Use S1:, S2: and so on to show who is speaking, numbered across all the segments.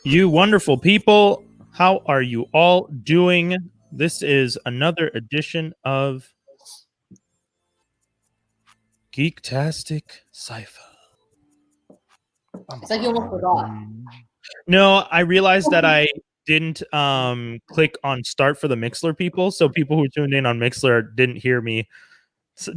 S1: You wonderful people, how are you all doing? This is another edition of Geektastic Sci-Fi.
S2: It's like you almost forgot.
S1: No, I realized that I didn't click on start for the Mixler people, so people who tuned in on Mixler didn't hear me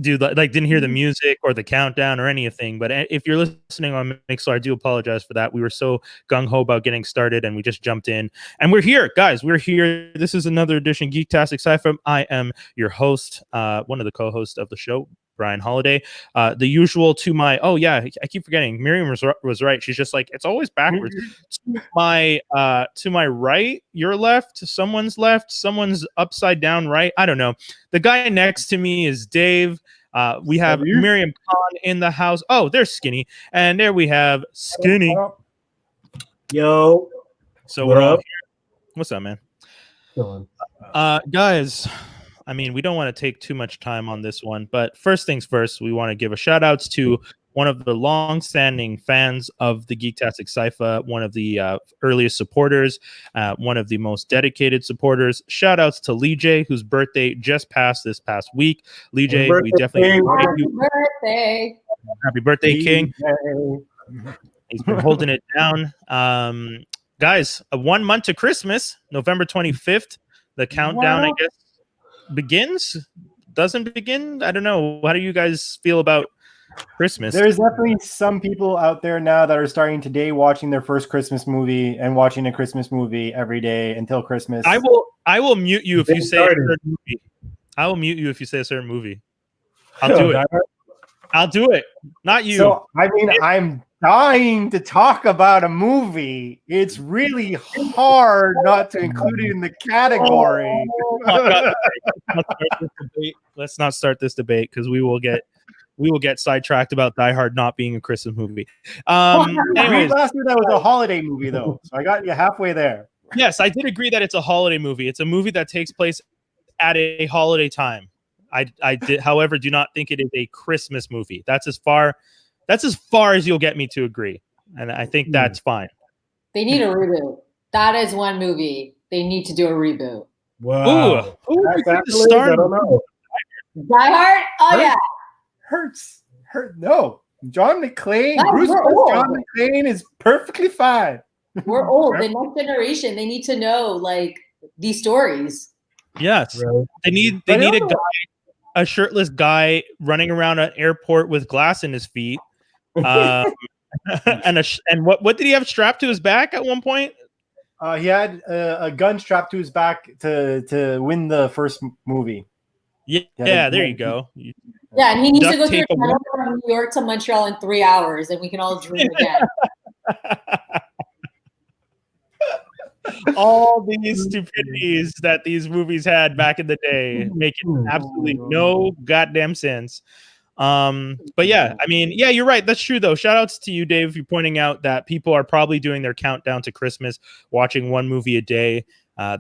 S1: do didn't hear the music or the countdown or anything. But if you're listening on Mixler, I do apologize for that. We were so gung-ho about getting started and we just jumped in, and we're here, guys. We're here. This is another edition of Geektastic Sci-Fi. I am your host, one of the co-hosts of the show, Brian Holiday. The usual to my I keep forgetting. Mariam was right. She's just like, it's always backwards. To my right, your left, someone's upside down right. I don't know. The guy next to me is Dave. We have Mariam Khan in the house. Oh, there's Skinny, and there we have Skinny.
S3: Yo.
S1: So we're all here. What's up, man? Guys, I mean, we don't want to take too much time on this one, but first things first, we want to give a shout outs to one of the long-standing fans of the Geektastic Sci-Fi, one of the earliest supporters, one of the most dedicated supporters. Shout outs to Leejay, whose birthday just passed this past week. Leejay, we definitely happy birthday, King. He's been holding it down. Guys, 1 month to Christmas, November 25th. The countdown, I guess, begins. Doesn't begin. I don't know. How do you guys feel about Christmas?
S3: There's definitely some people out there now that are starting today watching their first Christmas movie and watching a Christmas movie every day until Christmas.
S1: I will mute you if you say a certain movie. I will mute you if you say a certain movie. I'll do it. I'll do it. Not you.
S3: So I mean, I'm dying to talk about a movie. It's really hard not to include it in the category.
S1: Let's not start this debate because we will get sidetracked about Die Hard not being a Christmas movie.
S3: Anyways, last year that was a holiday movie, though, so I got you halfway there.
S1: Yes, I did agree that it's a holiday movie. It's a movie that takes place at a holiday time. I did, however, do not think it is a Christmas movie. That's as far as you'll get me to agree, and I think that's fine.
S2: They need a reboot. That is one movie they need to do a reboot.
S3: Wow.
S1: Ooh,
S3: I don't know.
S2: Die Hard? Oh yeah.
S3: Hurts. No. John McClane. John McClane is perfectly fine.
S2: We're old. The next generation, they need to know like these stories.
S1: Yes.
S3: Right.
S1: They need a shirtless guy running around an airport with glass in his feet. And what did he have strapped to his back at one point?
S3: He had a gun strapped to his back to win the first movie.
S1: Yeah, there you go.
S2: Yeah, and he needs to go through from New York to Montreal in 3 hours, and we can all dream again.
S1: All these stupidities that these movies had back in the day, making absolutely no goddamn sense. But yeah, I mean, yeah, you're right. That's true though. Shout outs to you, Dave, for pointing out that people are probably doing their countdown to Christmas, watching one movie a day.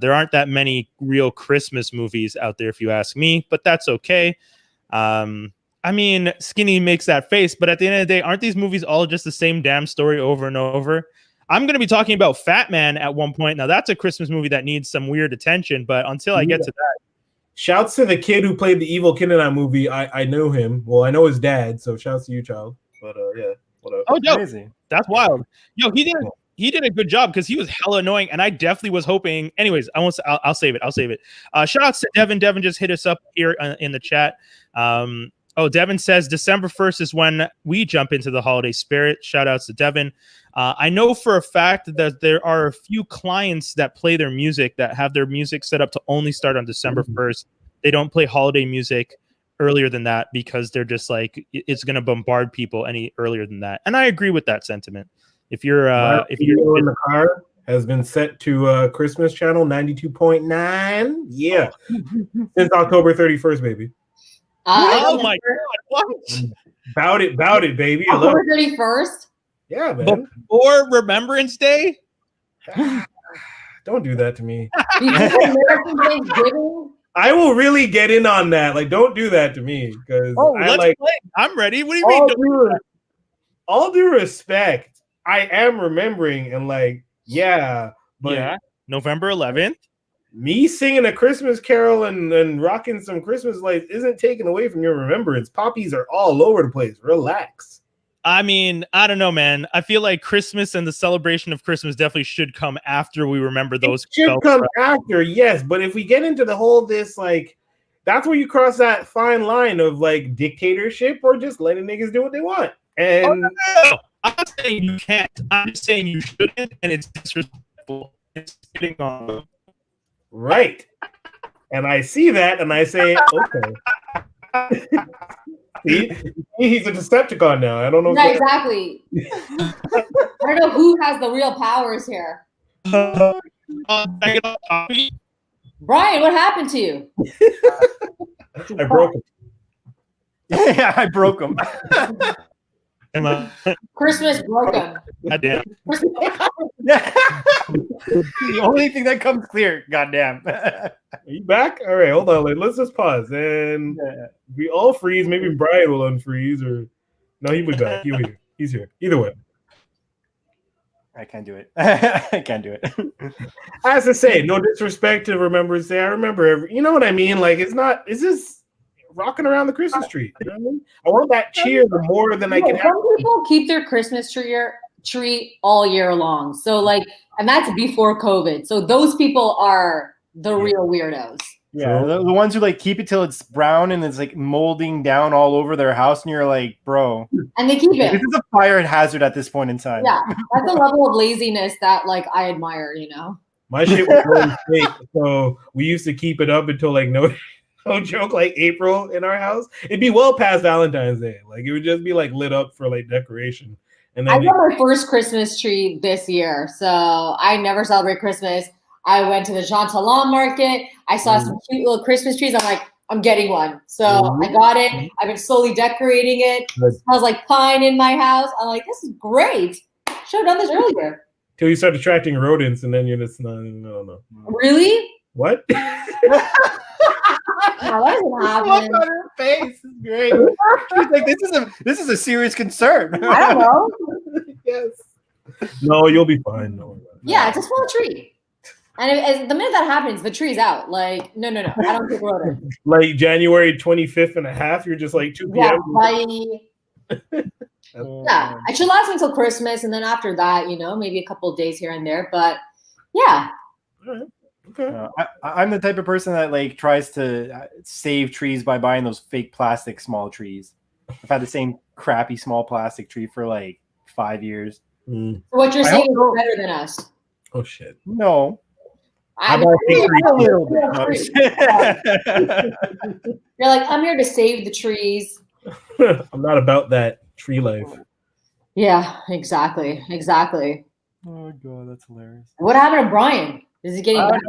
S1: There aren't that many real Christmas movies out there, if you ask me, but that's okay. I mean, Skinny makes that face, but at the end of the day, aren't these movies all just the same damn story over and over? I'm going to be talking about FatMan at one point. Now, that's a Christmas movie that needs some weird attention, but until I get to that.
S4: Shouts to the kid who played the evil kid in that movie. I know him. Well, I know his dad, so shouts to you, child. But yeah, what up?
S1: Oh, yo, that's wild. Yo, he did a good job because he was hella annoying, and I definitely was hoping. Anyways, I'll save it. Shout outs to Devin. Devin just hit us up here in the chat. Devin says December 1st is when we jump into the holiday spirit. Shout outs to Devin. I know for a fact that there are a few clients that play their music that have their music set up to only start on December 1st. They don't play holiday music earlier than that because they're just like, it's going to bombard people any earlier than that. And I agree with that sentiment. If you're
S4: in the car has been set to Christmas channel 92.9. Yeah. Since October 31st, baby.
S1: Oh my God. What?
S4: Bout it, baby.
S2: October 31st?
S4: Yeah, man.
S1: Before Remembrance Day?
S4: Don't do that to me. I will really get in on that. Like, don't do that to me. Because
S1: play. I'm ready. What do you mean?
S4: All due respect, I am remembering and like, Yeah, but
S1: Yeah. November 11th.
S4: me singing a Christmas carol and rocking some Christmas lights isn't taken away from your remembrance. Poppies are all over the place. Relax.
S1: I mean, I don't know, man. I feel like Christmas and the celebration of Christmas definitely should come after we remember those.
S4: It should come after, yes. But if we get into the whole this, like, that's where you cross that fine line of like dictatorship or just letting niggas do what they want. And
S1: no. I'm not saying you can't. I'm just saying you shouldn't, and it's disrespectful. It's getting on.
S4: Right. And I see that and I say, okay. See, he's a Decepticon now. I don't know.
S2: Yeah, exactly. I don't know who has the real powers here. Brian, what happened to you?
S4: I broke him.
S3: Yeah, I broke him.
S2: Christmas broke him.
S1: Goddamn.
S3: The only thing that comes clear. Goddamn.
S4: Are you back? All right, hold on. Let's just pause. And we all freeze. Maybe Brian will unfreeze, or no, he'll be back. He's here. Either way.
S3: I can't do it. I can't do it.
S4: As I say, no disrespect to Remembrance Day. I remember you know what I mean? Like, it's just rocking around the Christmas tree. You know what I mean? I want that cheer more than I can have.
S2: Some people keep their Christmas tree all year long. So like, and that's before COVID. So those people are the real weirdos.
S3: Yeah, the ones who like keep it till it's brown and it's like molding down all over their house, and you're like, bro.
S2: And they keep it.
S3: This is a fire hazard at this point in time.
S2: Yeah, that's a level of laziness that like I admire. You know,
S4: My shit was really fake, so we used to keep it up until like no joke, like April in our house. It'd be well past Valentine's Day. Like it would just be like lit up for like decoration. And then
S2: I got my first Christmas tree this year, so I never celebrate Christmas. I went to the Jean Talon market. I saw some cute little Christmas trees. I'm like, I'm getting one. So I got it. I've been slowly decorating it. It smells like pine in my house. I'm like, this is great. Should have done this earlier.
S4: Till you start attracting rodents, and then you're just no.
S2: Really?
S4: What?
S2: No, that doesn't happen.
S3: Look on her face is great. She's like, this is a serious concern.
S2: I don't know.
S4: Yes. No, you'll be fine. No.
S2: Yeah, it's a small tree. And the minute that happens, the tree's out. Like, no. I don't take rodents.
S4: Like January 25th and a half, you're just like 2 p.m.
S2: Yeah, bye. Yeah, it should last until Christmas, and then after that, maybe a couple of days here and there. But yeah.
S4: All right. Okay.
S3: I'm the type of person that like tries to save trees by buying those fake plastic small trees. I've had the same crappy small plastic tree for like 5 years.
S2: So what you're saying is better than us.
S4: Oh shit.
S3: No.
S2: You're like, I'm here to save the trees.
S4: I'm not about that tree life.
S2: Yeah, exactly.
S3: Oh god, that's hilarious.
S2: What happened to Brian? Is he getting back?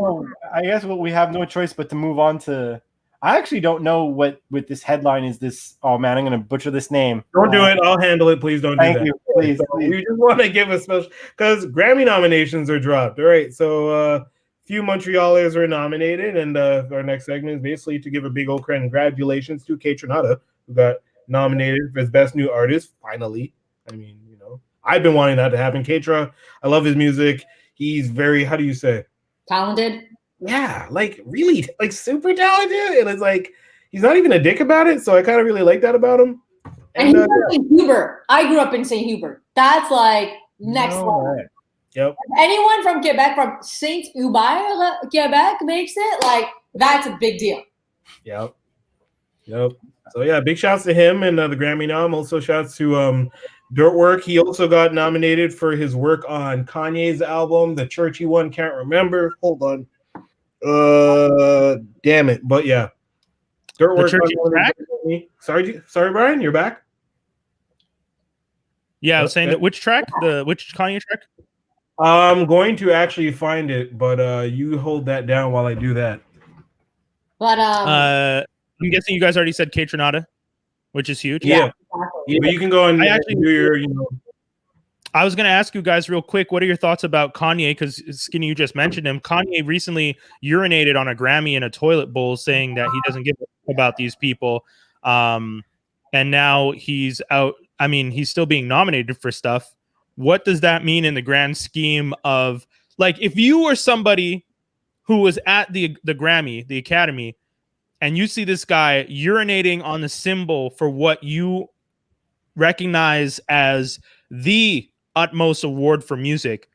S3: I guess we have no choice but to move on to. I actually don't know what with this headline is. This. Oh man, I'm gonna butcher this name.
S4: Don't do it. I'll handle it. Please don't do that.
S3: Thank you. Please.
S4: We just want to give a special because Grammy nominations are dropped. All right, so few Montrealers are nominated, and our next segment is basically to give a big old congratulations to Kaytranada, who got nominated for his best new artist. Finally, I mean, I've been wanting that to happen. Kaytra, I love his music. He's very, how do you say?
S2: Talented.
S4: Yeah, like really, like super talented, and it's like he's not even a dick about it. So I kind of really like that about him.
S2: And he's from St. Hubert. I grew up in St. Hubert. That's like next level.
S3: Right.
S4: Yep.
S2: If anyone from Quebec, from St. Hubert, Quebec, makes it, like that's a big deal.
S4: Yep. So yeah, big shouts to him and the Grammy nom. Also shouts to Dirtwork. He also got nominated for his work on Kanye's album, the churchy one. Can't remember. Hold on. Damn it. But yeah, Dirtwork. Sorry, Brian, you're back.
S1: Yeah, I was saying that which Kanye track?
S4: I'm going to actually find it, but you hold that down while I do that.
S2: But
S1: I'm guessing you guys already said Kaytranada, which is huge.
S4: Yeah.
S2: Exactly.
S4: Yeah, but you can go and do your,
S1: I was going to ask you guys real quick, what are your thoughts about Kanye? Because Skinny, you just mentioned him. Kanye recently urinated on a Grammy in a toilet bowl, saying that he doesn't give a fuck about these people. And now he's out. I mean, he's still being nominated for stuff. what does that mean in the grand scheme of, like, if you were somebody who was at the Grammy, the Academy, and you see this guy urinating on the symbol for what you recognize as the utmost award for music,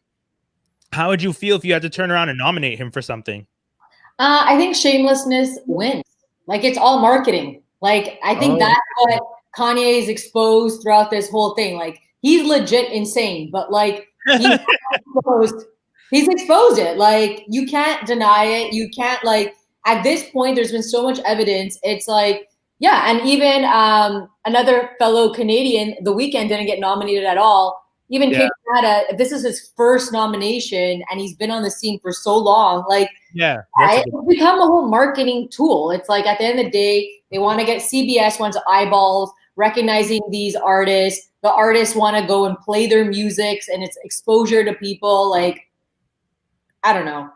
S1: how would you feel if you had to turn around and nominate him for something?
S2: I think shamelessness wins. Like, it's all marketing. Like, I think that's what Kanye is exposed throughout this whole thing. Like, he's legit insane, but like he's exposed it. Like, you can't deny it. You can't, like, at this point, there's been so much evidence. It's like, yeah, and even another fellow Canadian, The Weeknd, didn't get nominated at all. Even Kaytranada, this is his first nomination, and he's been on the scene for so long. Like, it's become a whole marketing tool. It's like, at the end of the day, they want to get CBS wants eyeballs, recognizing these artists. The artists want to go and play their musics, and it's exposure to people. Like, I don't know.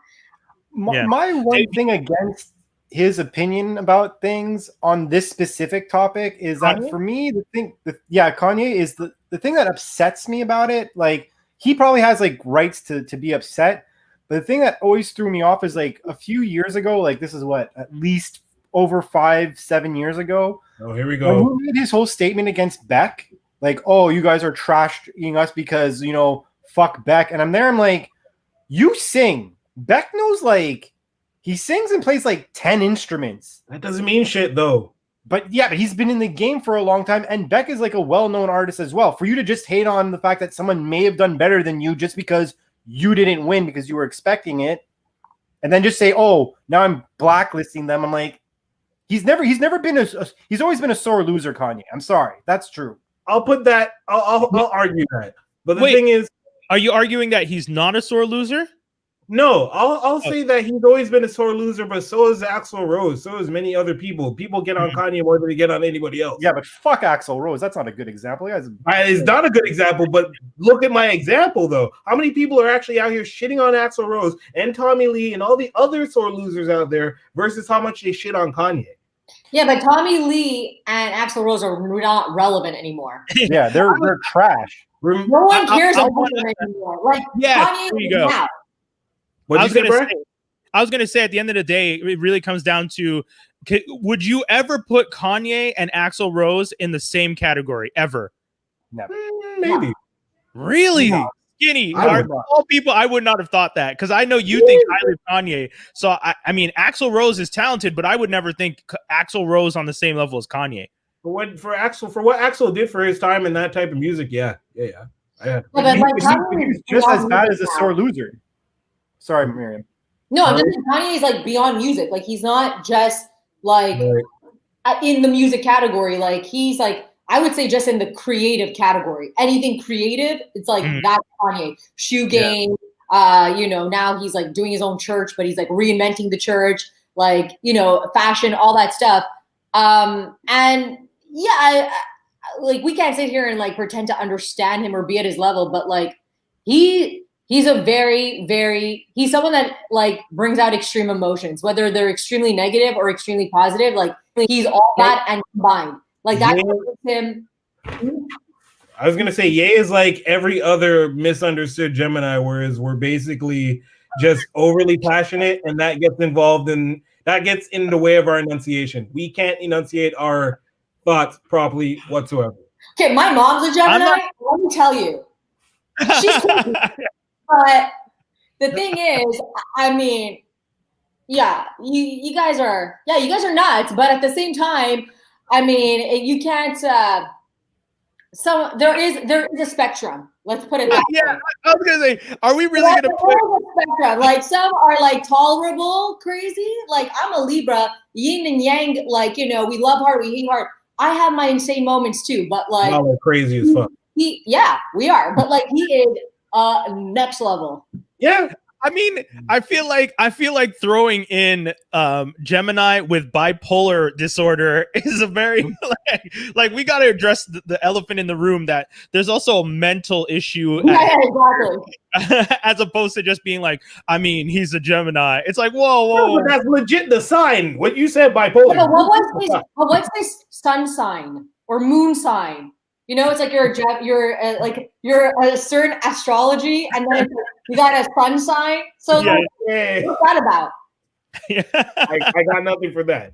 S3: My one thing against his opinion about things on this specific topic is that for me, Kanye is the thing that upsets me about it. Like, he probably has like rights to be upset, but the thing that always threw me off is like a few years ago, like this is what, at least over 5-7 years ago.
S4: Oh, here we go.
S3: When he made his whole statement against Beck, like, oh, you guys are trashing us because, you know, fuck Beck. And I'm like, you sing. Beck knows, like, he sings and plays like 10 instruments.
S4: That doesn't mean shit, though.
S3: But he's been in the game for a long time, and Beck is like a well-known artist as well. For you to just hate on the fact that someone may have done better than you just because you didn't win because you were expecting it, and then just say, "Oh, now I'm blacklisting them." I'm like, he's always been a sore loser, Kanye. I'm sorry, that's true.
S4: I'll put that. I'll argue that. But the thing is,
S1: are you arguing that he's not a sore loser?
S4: No, I'll say that he's always been a sore loser, but so is Axl Rose, so is many other people. People get on Kanye more than they get on anybody else.
S3: Yeah, but fuck Axl Rose. That's not a good example.
S4: It's not a good example, but look at my example, though. How many people are actually out here shitting on Axl Rose and Tommy Lee and all the other sore losers out there versus how much they shit on Kanye?
S2: Yeah, but Tommy Lee and Axl Rose are not relevant anymore.
S3: Yeah, they're trash.
S2: No one cares about them anymore. Like, Kanye
S1: there you go.
S2: Now.
S1: I was going to say, at the end of the day, it really comes down to, would you ever put Kanye and Axl Rose in the same category ever?
S3: Never.
S4: Maybe.
S1: Really? No. Skinny. All people, I would not have thought that, because I know you think highly of Kanye. So, I mean, Axl Rose is talented, but I would never think Axl Rose on the same level as Kanye.
S4: For what Axl did for his time and that type of music, yeah.
S2: But like,
S3: he's just as bad as a sore loser. Sorry, Mariam.
S2: No, Kanye is like beyond music. Like, he's not just like in the music category. Like, he's like, I would say just in the creative category. Anything creative, it's like that's Kanye. Shoe game. You know, now he's like doing his own church, but he's like reinventing the church. Like, you know, fashion, all that stuff. And yeah, like, we can't sit here and like pretend to understand him or be at his level, but like he's a very, very, he's someone that like brings out extreme emotions, whether they're extremely negative or extremely positive. Like, he's all that and combined. Like, that makes him.
S4: I was gonna say, Ye is like every other misunderstood Gemini, whereas we're basically just overly passionate, and that gets in the way of our enunciation. We can't enunciate our thoughts properly whatsoever.
S2: Okay, my mom's a Gemini. Let me tell you, she's crazy. But the thing is, I mean, yeah, you guys are nuts. But at the same time, I mean, you can't. So there is a spectrum. Let's put it that way.
S1: Yeah, I was gonna say, are we really gonna put
S2: a spectrum? Like, some are like tolerable, crazy. Like, I'm a Libra, yin and yang. Like, you know, we love hard, we hate hard. I have my insane moments too, but like,
S4: we're crazy as fuck.
S2: We are. But like, he is next level.
S4: Yeah.
S1: I mean, I feel like throwing in Gemini with bipolar disorder is a very like we got to address the elephant in the room, that there's also a mental issue.
S2: Yeah, exactly.
S1: As opposed to just being like, I mean, he's a Gemini. It's like, whoa.
S4: No, but that's legit the sign. What you said, bipolar.
S2: Yeah, what's his sun sign or moon sign? You know, it's like you're a certain astrology, and then you got a sun sign. So
S4: Yeah.
S2: what's that about?
S4: I got nothing for that.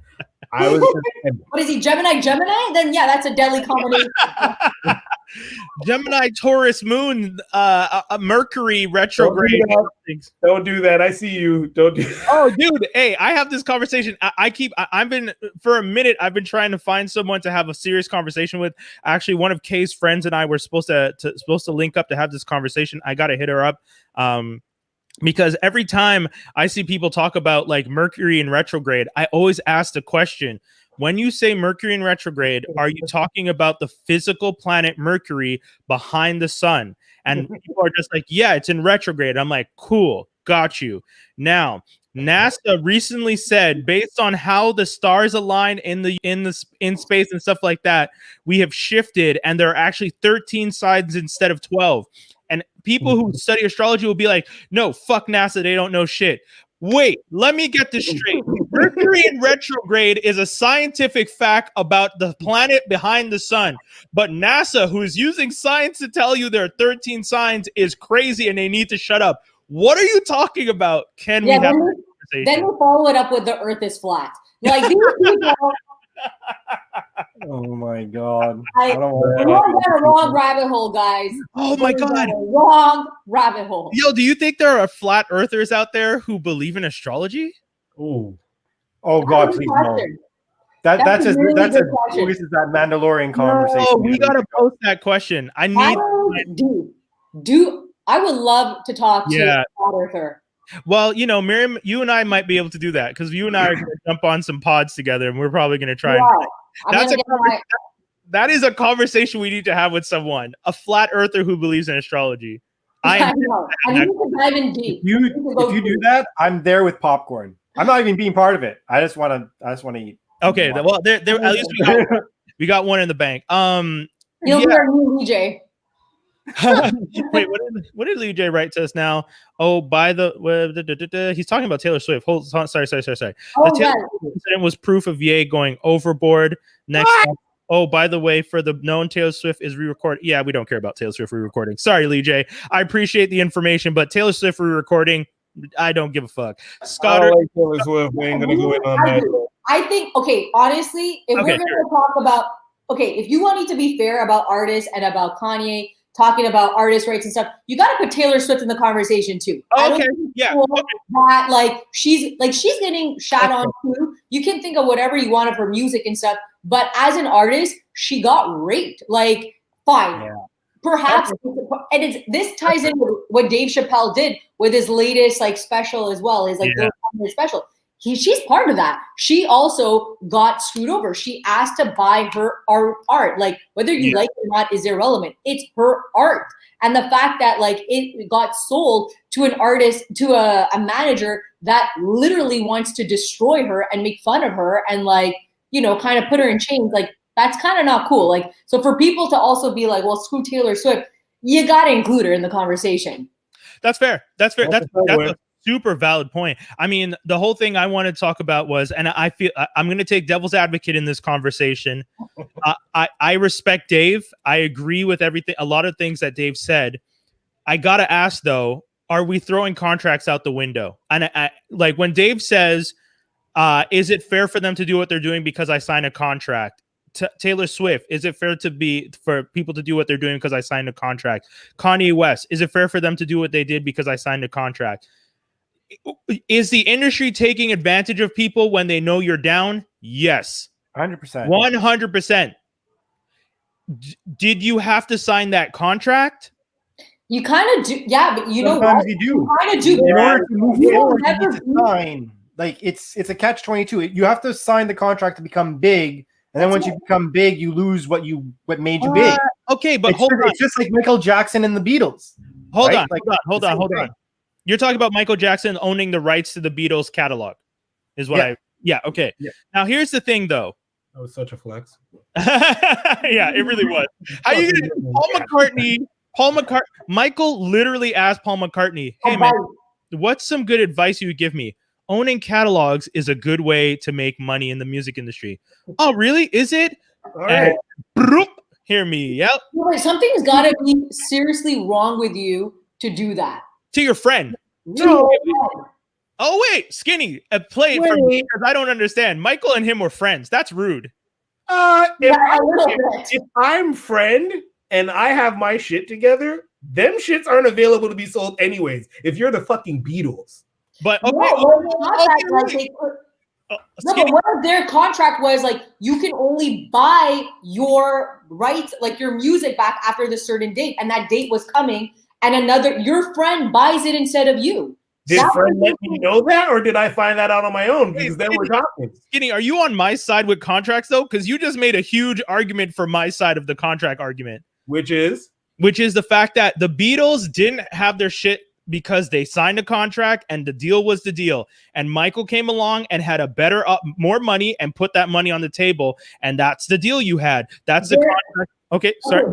S4: I was.
S2: What is he, Gemini? Then yeah, that's a deadly combination.
S1: Gemini, Taurus, Moon, Mercury, retrograde.
S4: Don't do that. I see you. Don't do that.
S1: Oh, dude. Hey, I have this conversation. I've been for a minute. I've been trying to find someone to have a serious conversation with. Actually, one of Kay's friends and I were supposed to link up to have this conversation. I got to hit her up. Because every time I see people talk about like Mercury in retrograde, I always ask the question, when you say Mercury in retrograde, are you talking about the physical planet Mercury behind the sun? And people are just like, yeah, it's in retrograde. I'm like, cool, got you. Now, NASA recently said, based on how the stars align in space and stuff like that, we have shifted, and there are actually 13 signs instead of 12. And people who study astrology will be like, no, fuck NASA, they don't know shit. Wait, let me get this straight. Mercury in retrograde is a scientific fact about the planet behind the sun. But NASA, who is using science to tell you there are 13 signs, is crazy and they need to shut up. What are you talking about? Can we have a conversation?
S2: Then we follow it up with the earth is flat. Like, these people...
S3: Oh my god.
S2: We're going down a wrong rabbit hole, guys.
S1: Oh my god.
S2: Wrong rabbit hole.
S1: Yo, do you think there are flat earthers out there who believe in astrology?
S4: Oh
S3: god, please no. That's as good as that Mandalorian conversation.
S1: Oh, we gotta post that question. I
S2: would love to talk to a flat earther.
S1: Well, you know, Mariam, you and I might be able to do that because you and I are going to jump on some pods together, and we're probably going to try. That is a conversation we need to have with someone, a flat earther who believes in astrology.
S2: I know. I need to dive in deep.
S3: If you do that, I'm there with popcorn. I'm not even being part of it. I just want to eat.
S1: Okay, well, there. At least we got one in the bank.
S2: You'll be our new Leejay.
S1: Wait, what did Leejay write to us now? Oh, by the he's talking about Taylor Swift. Hold on, sorry.
S2: Oh,
S1: The Taylor Swift incident was proof of Ye going overboard. Next. Oh, by the way, for the known Taylor Swift is re-recording. Yeah, we don't care about Taylor Swift re-recording. Sorry, Leejay. I appreciate the information, but Taylor Swift re-recording, I don't give a fuck.
S4: Scott, I like Taylor Swift. We ain't gonna go in on that.
S2: I think, honestly, if we're going to talk about, if you want it to be fair about artists and about Kanye talking about artist rights and stuff, you got to put Taylor Swift in the conversation too. That she's getting shat on too. You can think of whatever you want of her music and stuff, but as an artist, she got raped. Like, fine. Yeah. Perhaps, and this ties in with what Dave Chappelle did with his latest special as well. His special. She's part of that. She also got screwed over. She asked to buy her art. Like, whether you like it or not is irrelevant. It's her art. And the fact that it got sold to an artist, to a manager that literally wants to destroy her and make fun of her and kind of put her in chains, that's kind of not cool. So for people to also be like, well, screw Taylor Swift, you got to include her in the conversation.
S1: That's fair. That's a super valid point. I mean, the whole thing I wanted to talk about was, and I feel I'm going to take devil's advocate in this conversation. I respect Dave. I agree with everything, a lot of things that Dave said. I got to ask though, are we throwing contracts out the window? And I when Dave says, is it fair for them to do what they're doing because I signed a contract? Taylor Swift, is it fair for people to do what they're doing because I signed a contract? Kanye West, is it fair for them to do what they did because I signed a contract? Is the industry taking advantage of people when they know you're down? Yes.
S3: 100%.
S1: 100%. Did you have to sign that contract?
S2: You kind of do. Yeah, but
S3: sometimes you do.
S2: You kind of do.
S3: In order to move forward, you need to sign. It's a catch-22. You have to sign the contract to become big. And then once you become big, you lose what made you big.
S1: Okay, but
S3: it's just like Michael Jackson and the Beatles.
S1: Hold on. You're talking about Michael Jackson owning the rights to the Beatles catalog, is what okay. Yeah. Now here's the thing, though.
S4: That was such a flex.
S1: Yeah, it really was. How you gonna Paul McCartney? Michael literally asked Paul McCartney, "Hey man, what's some good advice you would give me? Owning catalogs is a good way to make money in the music industry." Oh, really? Is it? All right. Hear me. Yep.
S2: Like, something's got to be seriously wrong with you to do that.
S1: To your friend.
S4: No.
S1: Oh, wait. Skinny. Play it for me because I don't understand. Michael and him were friends. That's rude.
S4: If I'm friend and I have my shit together, them shits aren't available to be sold anyways. If you're the fucking Beatles.
S1: But okay.
S2: But what if their contract was like you can only buy your rights, like your music back after the certain date, and that date was coming, and your friend buys it instead of you?
S4: Did friend let me know that, or did I find that out on my own? Because then we're talking.
S1: Skinny, are you on my side with contracts though? Because you just made a huge argument for my side of the contract argument,
S4: which is
S1: the fact that the Beatles didn't have their shit because they signed a contract and the deal was the deal. And Michael came along and had a better, more money and put that money on the table. And that's the deal you had. That's the contract. Okay, sorry.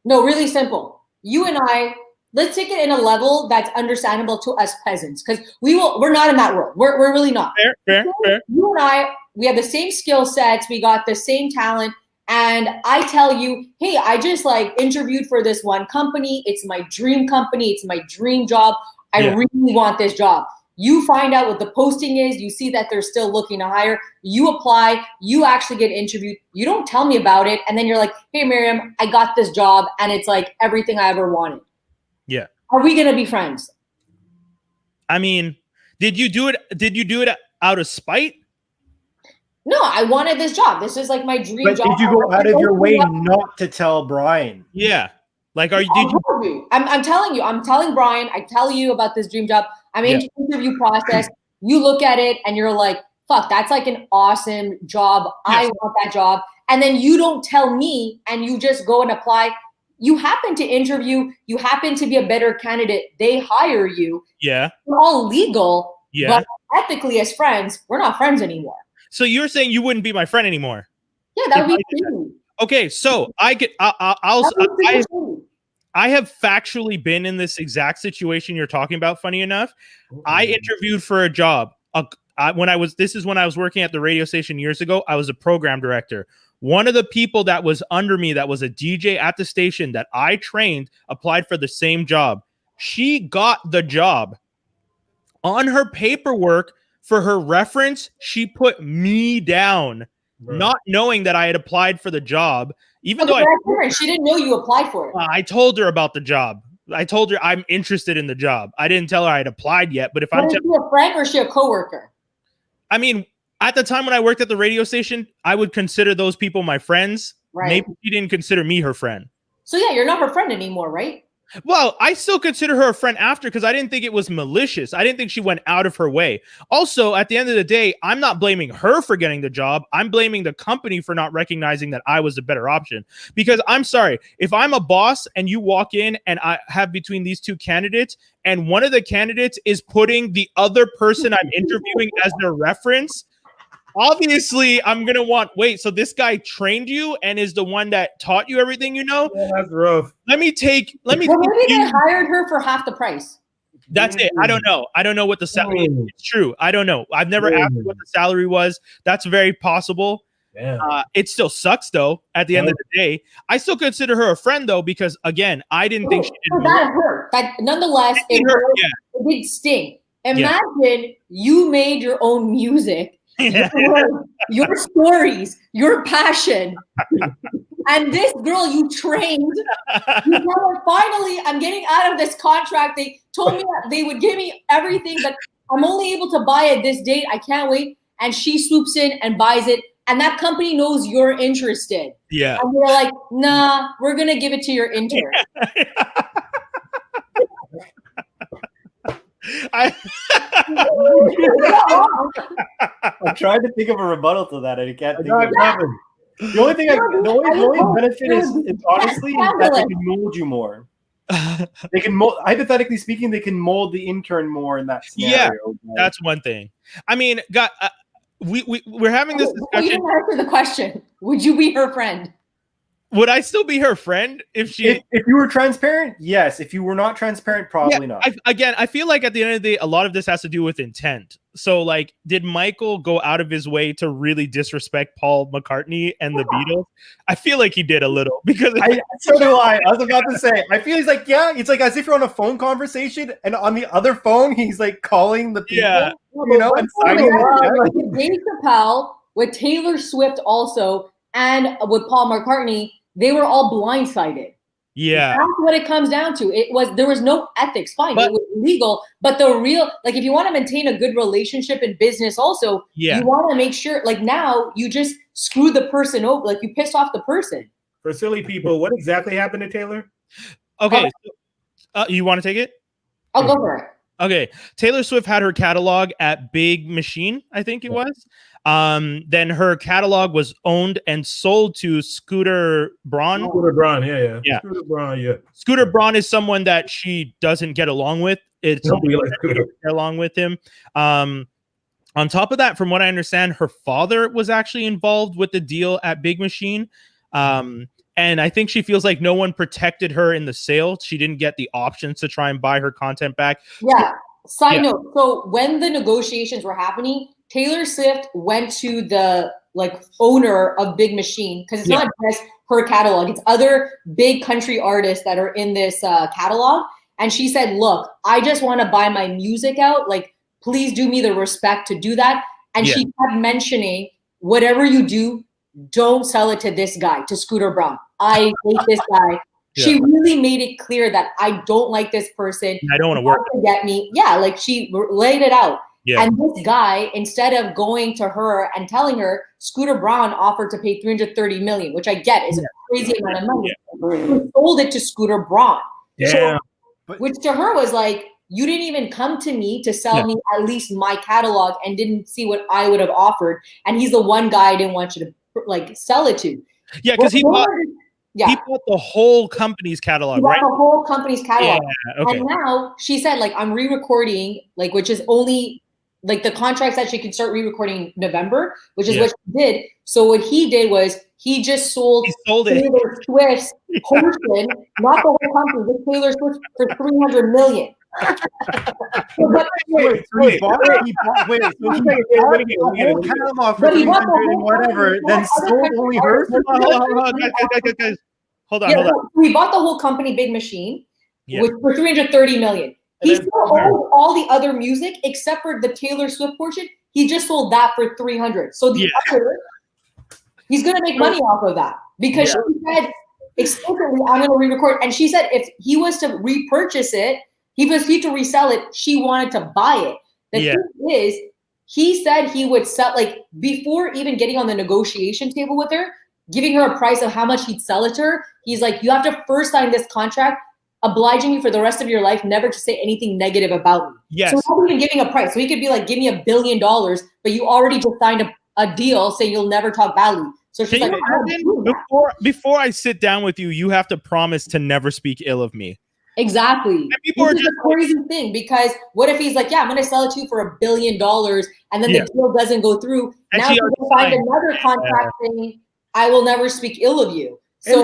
S2: Really simple. You and I, let's take it in a level that's understandable to us peasants, because we're not in that world. We're really not.
S1: Fair.
S2: You and I, we have the same skill sets. We got the same talent. And I tell you, hey, I just like interviewed for this one company. It's my dream company. It's my dream job. I really want this job. You find out what the posting is. You see that they're still looking to hire. You apply. You actually get interviewed. You don't tell me about it. And then you're like, hey, Mariam, I got this job. And it's like everything I ever wanted.
S1: Yeah.
S2: Are we going to be friends?
S1: I mean, did you do it out of spite?
S2: No, I wanted this job. This is like my dream job.
S3: But did you go out of your way not to tell Brian?
S1: Yeah. Like, I'm
S2: telling you, I'm telling Brian, I tell you about this dream job. I'm in the interview process. You look at it and you're like, fuck, that's like an awesome job. I want that job. And then you don't tell me and you just go and apply. You happen to interview. You happen to be a better candidate. They hire you.
S1: Yeah.
S2: We're all legal.
S1: Yeah.
S2: But ethically as friends, we're not friends anymore.
S1: So you're saying you wouldn't be my friend anymore?
S2: Yeah, that would be true.
S1: Okay, so I have factually been in this exact situation you're talking about. Funny enough, I interviewed for a job. When I was working at the radio station years ago. I was a program director. One of the people that was under me, that was a DJ at the station that I trained, applied for the same job. She got the job. On her paperwork, for her reference, she put me down, not knowing that I had applied for the job. Even though
S2: she didn't know you applied for it.
S1: I told her about the job. I told her I'm interested in the job. I didn't tell her I had applied yet. But if I'm
S2: she a friend or is she a coworker?
S1: I mean, at the time when I worked at the radio station, I would consider those people my friends. Right. Maybe she didn't consider me her friend.
S2: So yeah, you're not her friend anymore, right?
S1: Well, I still consider her a friend after, because I didn't think it was malicious. I didn't think she went out of her way. Also, at the end of the day, I'm not blaming her for getting the job. I'm blaming the company for not recognizing that I was a better option. Because I'm sorry, if I'm a boss and you walk in and I have between these two candidates and one of the candidates is putting the other person I'm interviewing as their reference, obviously I'm going to so this guy trained you and is the one that taught you everything you know?
S4: Yeah, that's rough.
S2: Maybe they hired her for half the price.
S1: That's it. I don't know. I don't know what the salary is. It's true. I don't know. I've never asked what the salary was. That's very possible. It still sucks though. At the end of the day, I still consider her a friend though, because again, I didn't think she did.
S2: That hurt. But nonetheless, it did sting. Imagine you made your own music. Your stories, your passion, and this girl you trained. You know, finally, I'm getting out of this contract. They told me that they would give me everything, but I'm only able to buy it this date. I can't wait. And she swoops in and buys it, and that company knows you're interested.
S1: Yeah,
S2: and we're like, nah, we're gonna give it to your intern.
S3: I'm trying to think of a rebuttal to that, and I can't think of it. The only benefit is honestly that they can mold you more. They can mold, hypothetically speaking, they can mold the intern more in that scenario.
S1: Yeah, that's one thing. I mean, we're having this discussion.
S2: You didn't answer the question. Would you be her friend?
S1: would I still be her friend if she?
S3: If you were transparent, yes. If you were not transparent, probably not.
S1: I feel like at the end of the day, a lot of this has to do with intent. So, like, did Michael go out of his way to really disrespect Paul McCartney and the Beatles? I feel like he did a little because
S3: so do I. I was about to say. I feel he's like, yeah. It's like as if you're on a phone conversation, and on the other phone, he's like calling the people.
S1: Yeah.
S3: You know, and signing
S2: with Dave Chappelle, with Taylor Swift also, and with Paul McCartney. They were all blindsided.
S1: Yeah.
S2: That's what it comes down to. There was no ethics. Fine, it was legal. But the real, like, if you want to maintain a good relationship in business also, you want to make sure, like, now you just screw the person over. Like, you pissed off the person.
S4: For silly people, what exactly happened to Taylor?
S1: Okay. You want to take it?
S2: I'll go for it.
S1: Okay. Taylor Swift had her catalog at Big Machine, I think it was. Then her catalog was owned and sold to Scooter Braun.
S4: Scooter Braun, yeah. Scooter Braun, yeah.
S1: Scooter Braun is someone that she doesn't get along with. It's somebody that doesn't get along with him. On top of that, from what I understand, her father was actually involved with the deal at Big Machine. And I think she feels like no one protected her in the sale. She didn't get the options to try and buy her content back.
S2: Yeah. Side note. So when the negotiations were happening, Taylor Swift went to the owner of Big Machine, because it's not just her catalog, it's other big country artists that are in this catalog. And she said, look, I just want to buy my music out. Like, please do me the respect to do that. And she kept mentioning, whatever you do, don't sell it to this guy, to Scooter Braun. I hate this guy. She really made it clear that I don't like this person.
S1: I don't want to work.
S2: Get me. Yeah, like she laid it out.
S1: Yeah.
S2: And this guy, instead of going to her and telling her, Scooter Braun offered to pay $330 million, which I get is a crazy amount of money. He sold it to Scooter Braun.
S4: Yeah.
S2: So, which to her was like, you didn't even come to me to sell me at least my catalog and didn't see what I would have offered. And he's the one guy I didn't want you to sell it to.
S1: Yeah, because he bought the whole company's catalog, right?
S2: The whole company's catalog.
S1: Yeah, okay.
S2: And now she said, I'm re-recording, which is only the contract said she could start re-recording November, which is what she did. So what he did was he just sold Taylor Swift's portion, not the whole company, but Taylor Swift for $300 million.
S3: Wait, he bought the whole catalog for $300 and whatever, then sold only hers?
S1: Guys. Hold on.
S2: We bought the whole company, Big Machine, for $330 million. He still owns all the other music except for the Taylor Swift portion. He just sold that for $300. So the other, he's going to make money off of that because she said explicitly, I'm going to re-record. And she said if he was to repurchase it, he was to resell it, she wanted to buy it. The thing is, he said he would sell, before even getting on the negotiation table with her, giving her a price of how much he'd sell it to her. He's like, you have to first sign this contract, obliging you for the rest of your life never to say anything negative about me.
S1: Yes.
S2: So he's not even giving a price. So he could be like, give me $1 billion, but you already just signed a deal saying you'll never talk badly. So she's like,
S1: before I sit down with you, you have to promise to never speak ill of me.
S2: Exactly. This is a crazy thing, because what if he's like, I'm going to sell it to you for $1 billion, and then the deal doesn't go through. And now you can find another contract saying, I will never speak ill of you. So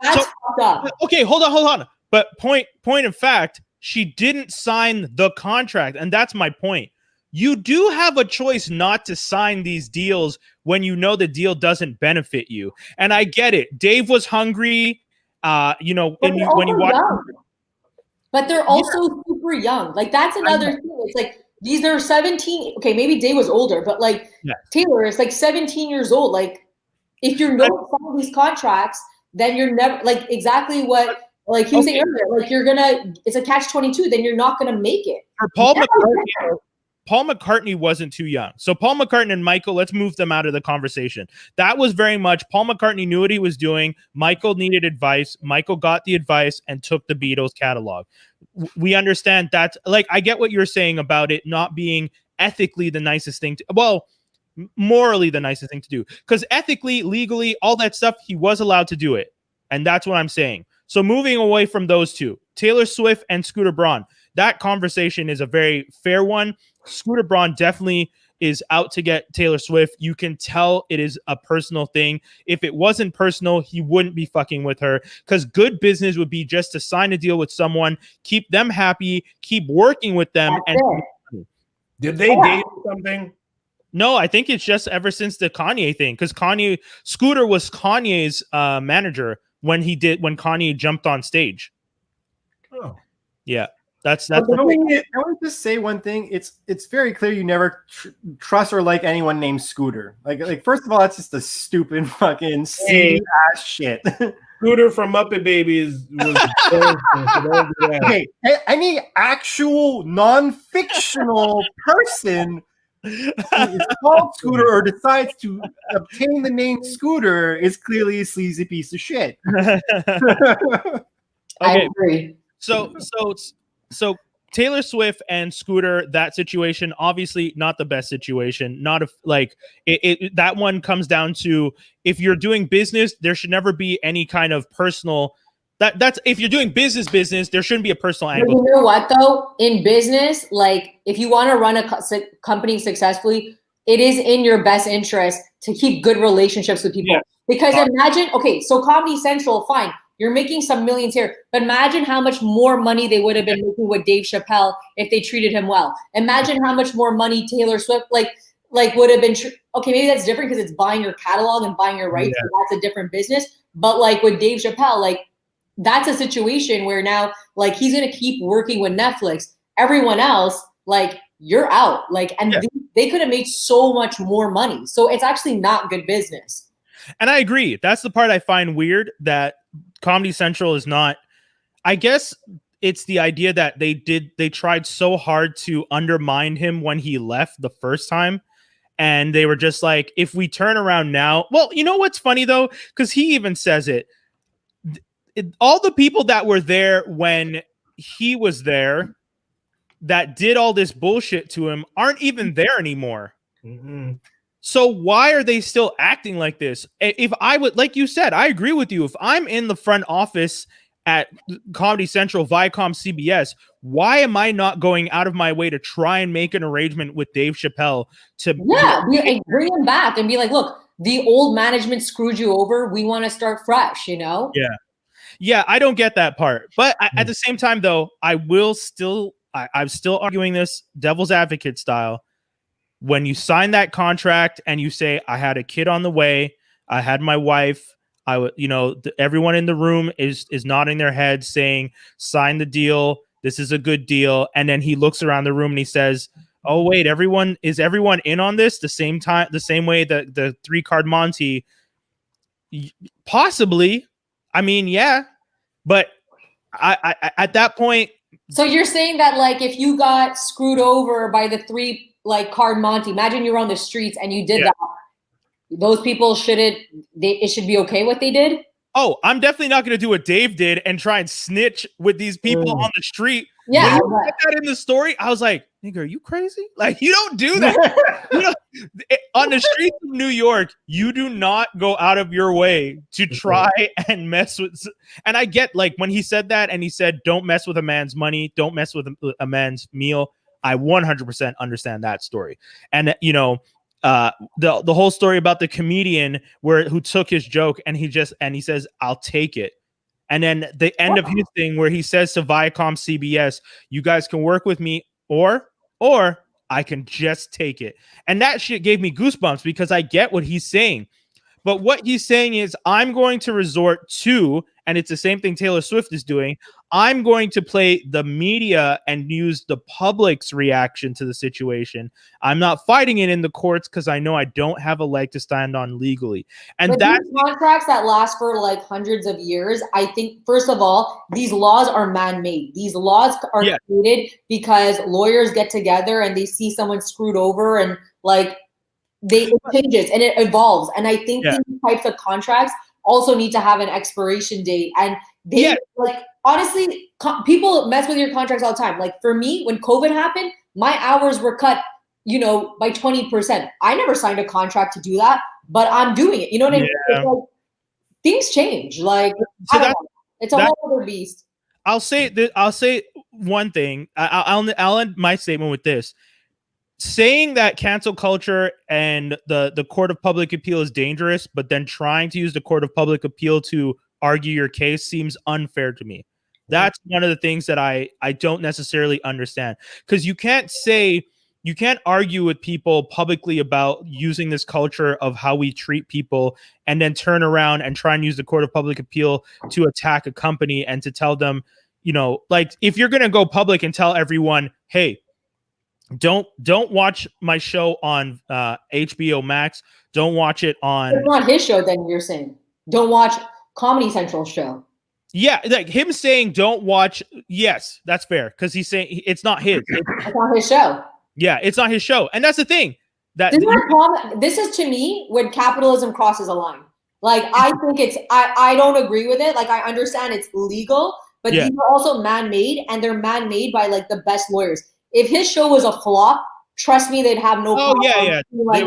S2: that's fucked up.
S1: Okay, hold on. But point of fact, she didn't sign the contract, and that's my point. You do have a choice not to sign these deals when you know the deal doesn't benefit you. And I get it. Dave was hungry, when you watch.
S2: But they're also super young. That's another thing. It's these are 17. Okay, maybe Dave was older, but Taylor is 17 years old. If you're not signing these contracts, then you're never exactly what he was saying earlier. It's a catch-22. Then you're not gonna make it.
S1: For Paul McCartney wasn't too young. So Paul McCartney and Michael, let's move them out of the conversation. That was very much Paul McCartney knew what he was doing. Michael needed advice. Michael got the advice and took the Beatles catalog. We understand that. I get what you're saying about it not being ethically the nicest thing morally the nicest thing to do. Because ethically, legally, all that stuff, he was allowed to do it. And that's what I'm saying. So moving away from those two, Taylor Swift and Scooter Braun, that conversation is a very fair one. Scooter Braun definitely is out to get Taylor Swift. You can tell it is a personal thing. If it wasn't personal, he wouldn't be fucking with her, because good business would be just to sign a deal with someone, keep them happy, keep working with them.
S4: Did they date or something?
S1: No, I think it's just ever since the Kanye thing, because Scooter was Kanye's manager when Kanye jumped on stage.
S4: Oh,
S1: yeah, that's.
S3: I want to say one thing. It's very clear you never trust or like anyone named Scooter. Like first of all, that's just a stupid fucking seedy ass shit.
S4: Scooter from Muppet Babies was.
S3: Okay, any actual non-fictional person is called Scooter or decides to obtain the name Scooter is clearly a sleazy piece of shit.
S1: Okay.
S2: I agree.
S1: So Taylor Swift and Scooter, that situation, obviously not the best situation. Not that one comes down to, if you're doing business, there should never be any kind of personal. That's if you're doing business, there shouldn't be a personal angle.
S2: You know what though? In business, like if you want to run a company successfully, it is in your best interest to keep good relationships with people. Yeah. Because imagine, okay, so Comedy Central, fine, you're making some millions here, but imagine how much more money they would have been making with Dave Chappelle if they treated him well. Imagine how much more money Taylor Swift would have been. Okay, maybe that's different because it's buying your catalog and buying your rights. Yeah. So that's a different business. But like with Dave Chappelle, that's a situation where now, he's going to keep working with Netflix. Everyone else, you're out. They could have made so much more money. So it's actually not good business.
S1: And I agree. That's the part I find weird, that Comedy Central is not. I guess it's the idea that they tried so hard to undermine him when he left the first time. And they were just like, if we turn around now. Well, you know what's funny, though? Because he even says it. All the people that were there when he was there that did all this bullshit to him aren't even there anymore. Mm-hmm. So why are they still acting like this? If I would, like you said, I agree with you. If I'm in the front office at Comedy Central, Viacom, CBS, why am I not going out of my way to try and make an arrangement with Dave Chappelle to
S2: bring him back and be like, look, the old management screwed you over. We want to start fresh, you know?
S1: Yeah. Yeah, I don't get that part. But at the same time, though, I'm still arguing this devil's advocate style. When you sign that contract and you say, I had a kid on the way, I had my wife, everyone in the room is nodding their head saying, sign the deal. This is a good deal. And then he looks around the room and he says, oh, wait, is everyone in on this the same way that the 3-card Monty? Possibly. I mean, yeah, but I at that point.
S2: So you're saying that if you got screwed over by the 3-card Monty, imagine you were on the streets and you did that. Those people it should be okay what they did?
S1: Oh, I'm definitely not going to do what Dave did and try and snitch with these people on the street.
S2: Yeah,
S1: when you put that in the story, I was like, nigga, are you crazy? You don't do that. On the streets of New York, you do not go out of your way to try and mess with. And I get when he said that and he said, don't mess with a man's money, don't mess with a man's meal. I 100% understand that story. And the whole story about the comedian who took his joke and he says, I'll take it. And then the end of his thing where he says to Viacom, CBS, you guys can work with me or I can just take it. And that shit gave me goosebumps because I get what he's saying. But what he's saying is, I'm going to resort to, and it's the same thing Taylor Swift is doing, I'm going to play the media and use the public's reaction to the situation. I'm not fighting it in the courts because I know I don't have a leg to stand on legally. And
S2: these contracts that last for hundreds of years, I think, first of all, these laws are man-made. These laws are created because lawyers get together and they see someone screwed over and it changes and it evolves. And I think these types of contracts also need to have an expiration date. And they honestly, people mess with your contracts all the time. For me, when COVID happened, my hours were cut, by 20%. I never signed a contract to do that, but I'm doing it. You know what I mean? It's things change. It's a whole other beast.
S1: I'll say one thing. I'll end my statement with this. saying that cancel culture and the court of public appeal is dangerous, but then trying to use the court of public appeal to argue your case seems unfair to me. That's one of the things that I don't necessarily understand, because you can't argue with people publicly about using this culture of how we treat people and then turn around and try and use the court of public appeal to attack a company and to tell them, like, if you're going to go public and tell everyone, hey, don't watch my show on HBO Max, don't watch it on...
S2: It's not his show, then you're saying. Don't watch Comedy Central show.
S1: Yeah, like him saying don't watch, yes, that's fair, because he's saying it's not his.
S2: It's not his show.
S1: Yeah, it's not his show. And that's the thing.
S2: This is to me when capitalism crosses a line. Like, I think I don't agree with it. Like, I understand it's legal, but these are also man-made, and they're man-made by like the best lawyers. If his show was a flop, trust me, they'd have no problem. Like,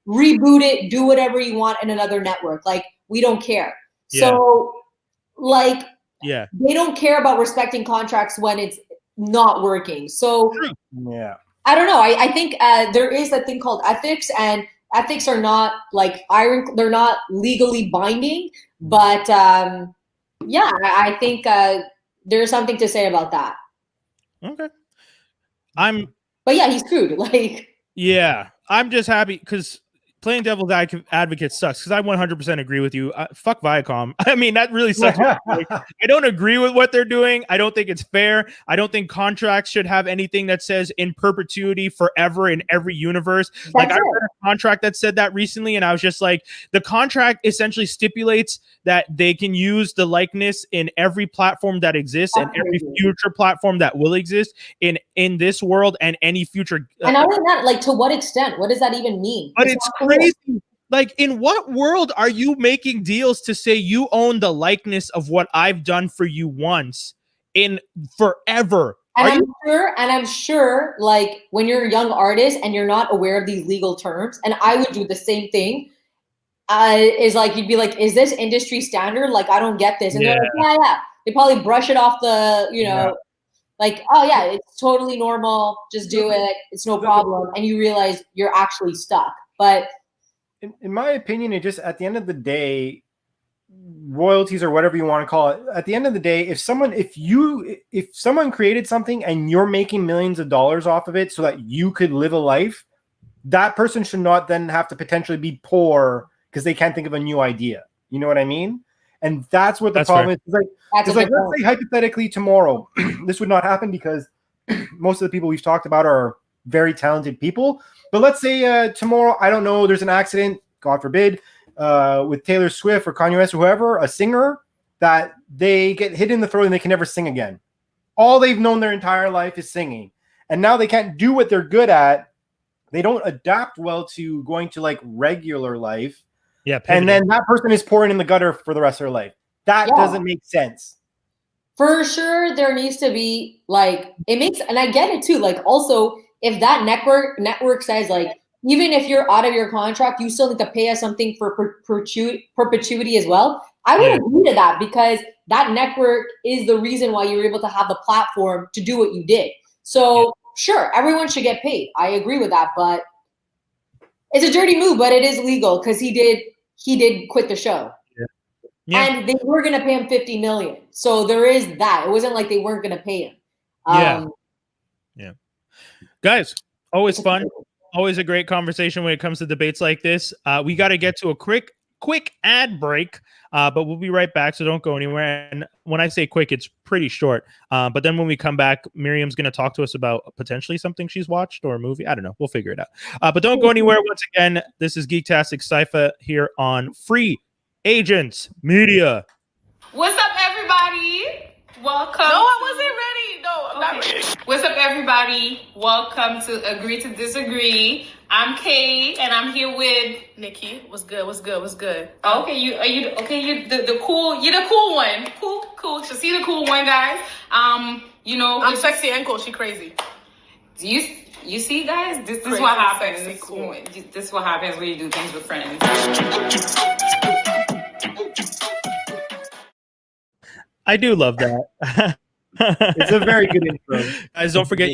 S2: reboot it, do whatever you want in another network. Like, we don't care.
S1: Yeah.
S2: So, like, they don't care about respecting contracts when it's not working. So, I don't know. I think there is a thing called ethics, and ethics are not like they're not legally binding. But I think there's something to say about that.
S1: Okay.
S2: But yeah, he's screwed. Like,
S1: yeah, I'm just happy because playing devil's advocate sucks, because I 100% agree with you. Fuck Viacom. I mean, that really sucks. I don't agree with what they're doing. I don't think it's fair. I don't think contracts should have anything that says in perpetuity forever in every universe. Like, I read a contract that said that recently, and I was just like, the contract essentially stipulates that they can use the likeness in every platform that exists and every future platform that will exist in this world and any future.
S2: And other than that, like, to what extent? What does that even mean?
S1: But it's crazy. Like, in what world are you making deals to say you own the likeness of what I've done for you once in forever?
S2: And I'm sure, like, when you're a young artist and you're not aware of these legal terms, and I would do the same thing, is like, you'd be like, is this industry standard? Like, I don't get this. And they're like, yeah. They probably brush it off the, like, oh yeah, it's totally normal. Just do it. It's no problem. And you realize you're actually stuck. But
S3: in my opinion, it just, at the end of the day, royalties or whatever you want to call it, at the end of the day, if someone created something and you're making millions of dollars off of it so that you could live a life, that person should not then have to potentially be poor because they can't think of a new idea. You know what I mean? And that's what the problem is. It's like, let's say hypothetically tomorrow, this would not happen because most of the people we've talked about are very talented people. But let's say tomorrow, I don't know, there's an accident, God forbid, with Taylor Swift or Kanye West or whoever, a singer, that they get hit in the throat and they can never sing again. All they've known their entire life is singing. And now they can't do what they're good at. They don't adapt well to going to like regular life.
S1: Yeah.
S3: And then that person is pouring in the gutter for the rest of their life. That doesn't make sense.
S2: For sure, there needs to be, like, it makes, and I get it too. Like, also, if that network says, like, even if you're out of your contract, you still need to pay us something for perpetuity as well. I would agree to that, because that network is the reason why you were able to have the platform to do what you did. So sure, everyone should get paid. I agree with that, but it's a dirty move, but it is legal because he did quit the show. Yeah. And they were going to pay him $50 million. So there is that. It wasn't like they weren't going to pay him.
S1: Guys, always fun. Always a great conversation when it comes to debates like this. We got to get to a quick ad break, but we'll be right back. So don't go anywhere. And when I say quick, it's pretty short. But then when we come back, Miriam's going to talk to us about potentially something she's watched or a movie. I don't know. We'll figure it out. But don't go anywhere. Once again, this is Geektastic Cypher here on Free Agents Media.
S5: What's up, everybody? Welcome. No, I wasn't ready. No, I'm not ready. What's up, everybody? Welcome to Agree to Disagree. I'm Kay, and I'm here with Nikki. What's good? Oh, okay, you the cool. You're the cool one. Cool. So see the cool one, guys. I'm sexy and cool. She crazy. Do you see, guys? This is what happens. Sexy, cool. This is what happens when you do things with friends.
S1: I do love that.
S3: It's a very good intro.
S1: Guys, don't forget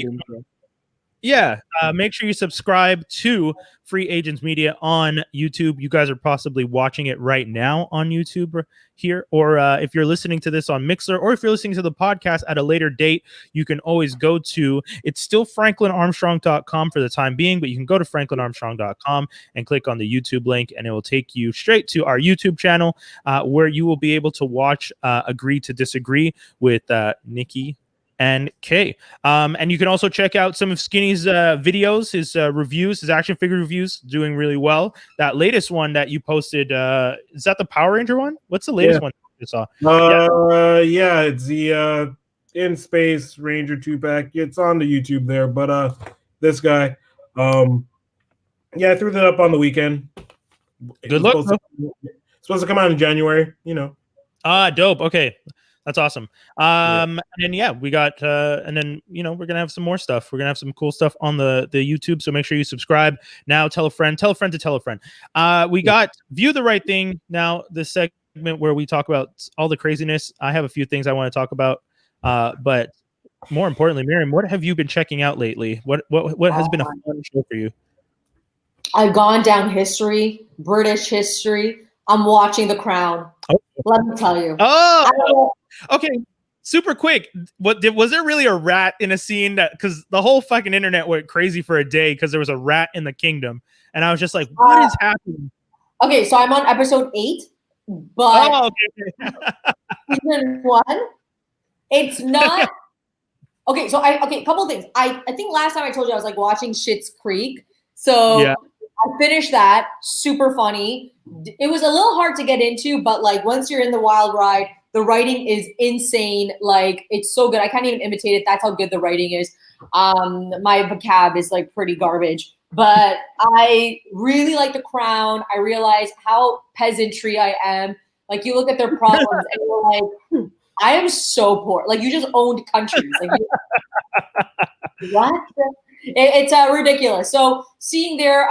S1: Yeah, make sure you subscribe to Free Agents Media on YouTube. You guys are possibly watching it right now on YouTube here, or if you're listening to this on Mixer, or if you're listening to the podcast at a later date, you can always go to, it's still franklinarmstrong.com for the time being, but you can go to franklinarmstrong.com and click on the YouTube link, and it will take you straight to our YouTube channel, where you will be able to watch Agree to Disagree with Nikki and Kay. And you can also check out some of Skinny's videos, his reviews, his action figure reviews, doing really well. That latest one that you posted, is that the Power Ranger one? What's the latest one you saw?
S4: Yeah, it's the In Space Ranger 2-pack. It's on the YouTube there, but this guy, I threw that up on the weekend.
S1: Good luck.
S4: Supposed to come out in January, you know.
S1: Dope. Okay. That's awesome. And then we got and then we're gonna have some more stuff. We're gonna have some cool stuff on the YouTube. So make sure you subscribe now. Tell a friend to tell a friend. We got View the Right Thing now. This segment where we talk about all the craziness. I have a few things I want to talk about. But more importantly, Mariam, what have you been checking out lately? What has been a fun show for you?
S2: I've gone down history, British history. I'm watching The Crown. Oh. Let me tell you.
S1: Oh. Okay, super quick. Was there really a rat in a scene because the whole fucking internet went crazy for a day because there was a rat in the kingdom, and I was just like, what is happening?
S2: Okay, so I'm on episode 8, but season 1, it's not. Okay, so a couple of things. I think last time I told you I was like watching Schitt's Creek, so I finished that. Super funny. It was a little hard to get into, but like once you're in the wild ride. The writing is insane. Like, it's so good. I can't even imitate it. That's how good the writing is. My vocab is like pretty garbage. But I really like The Crown. I realize how peasantry I am. Like, you look at their problems and you're like, I am so poor. Like, you just owned countries. Like, what? It's ridiculous. So seeing their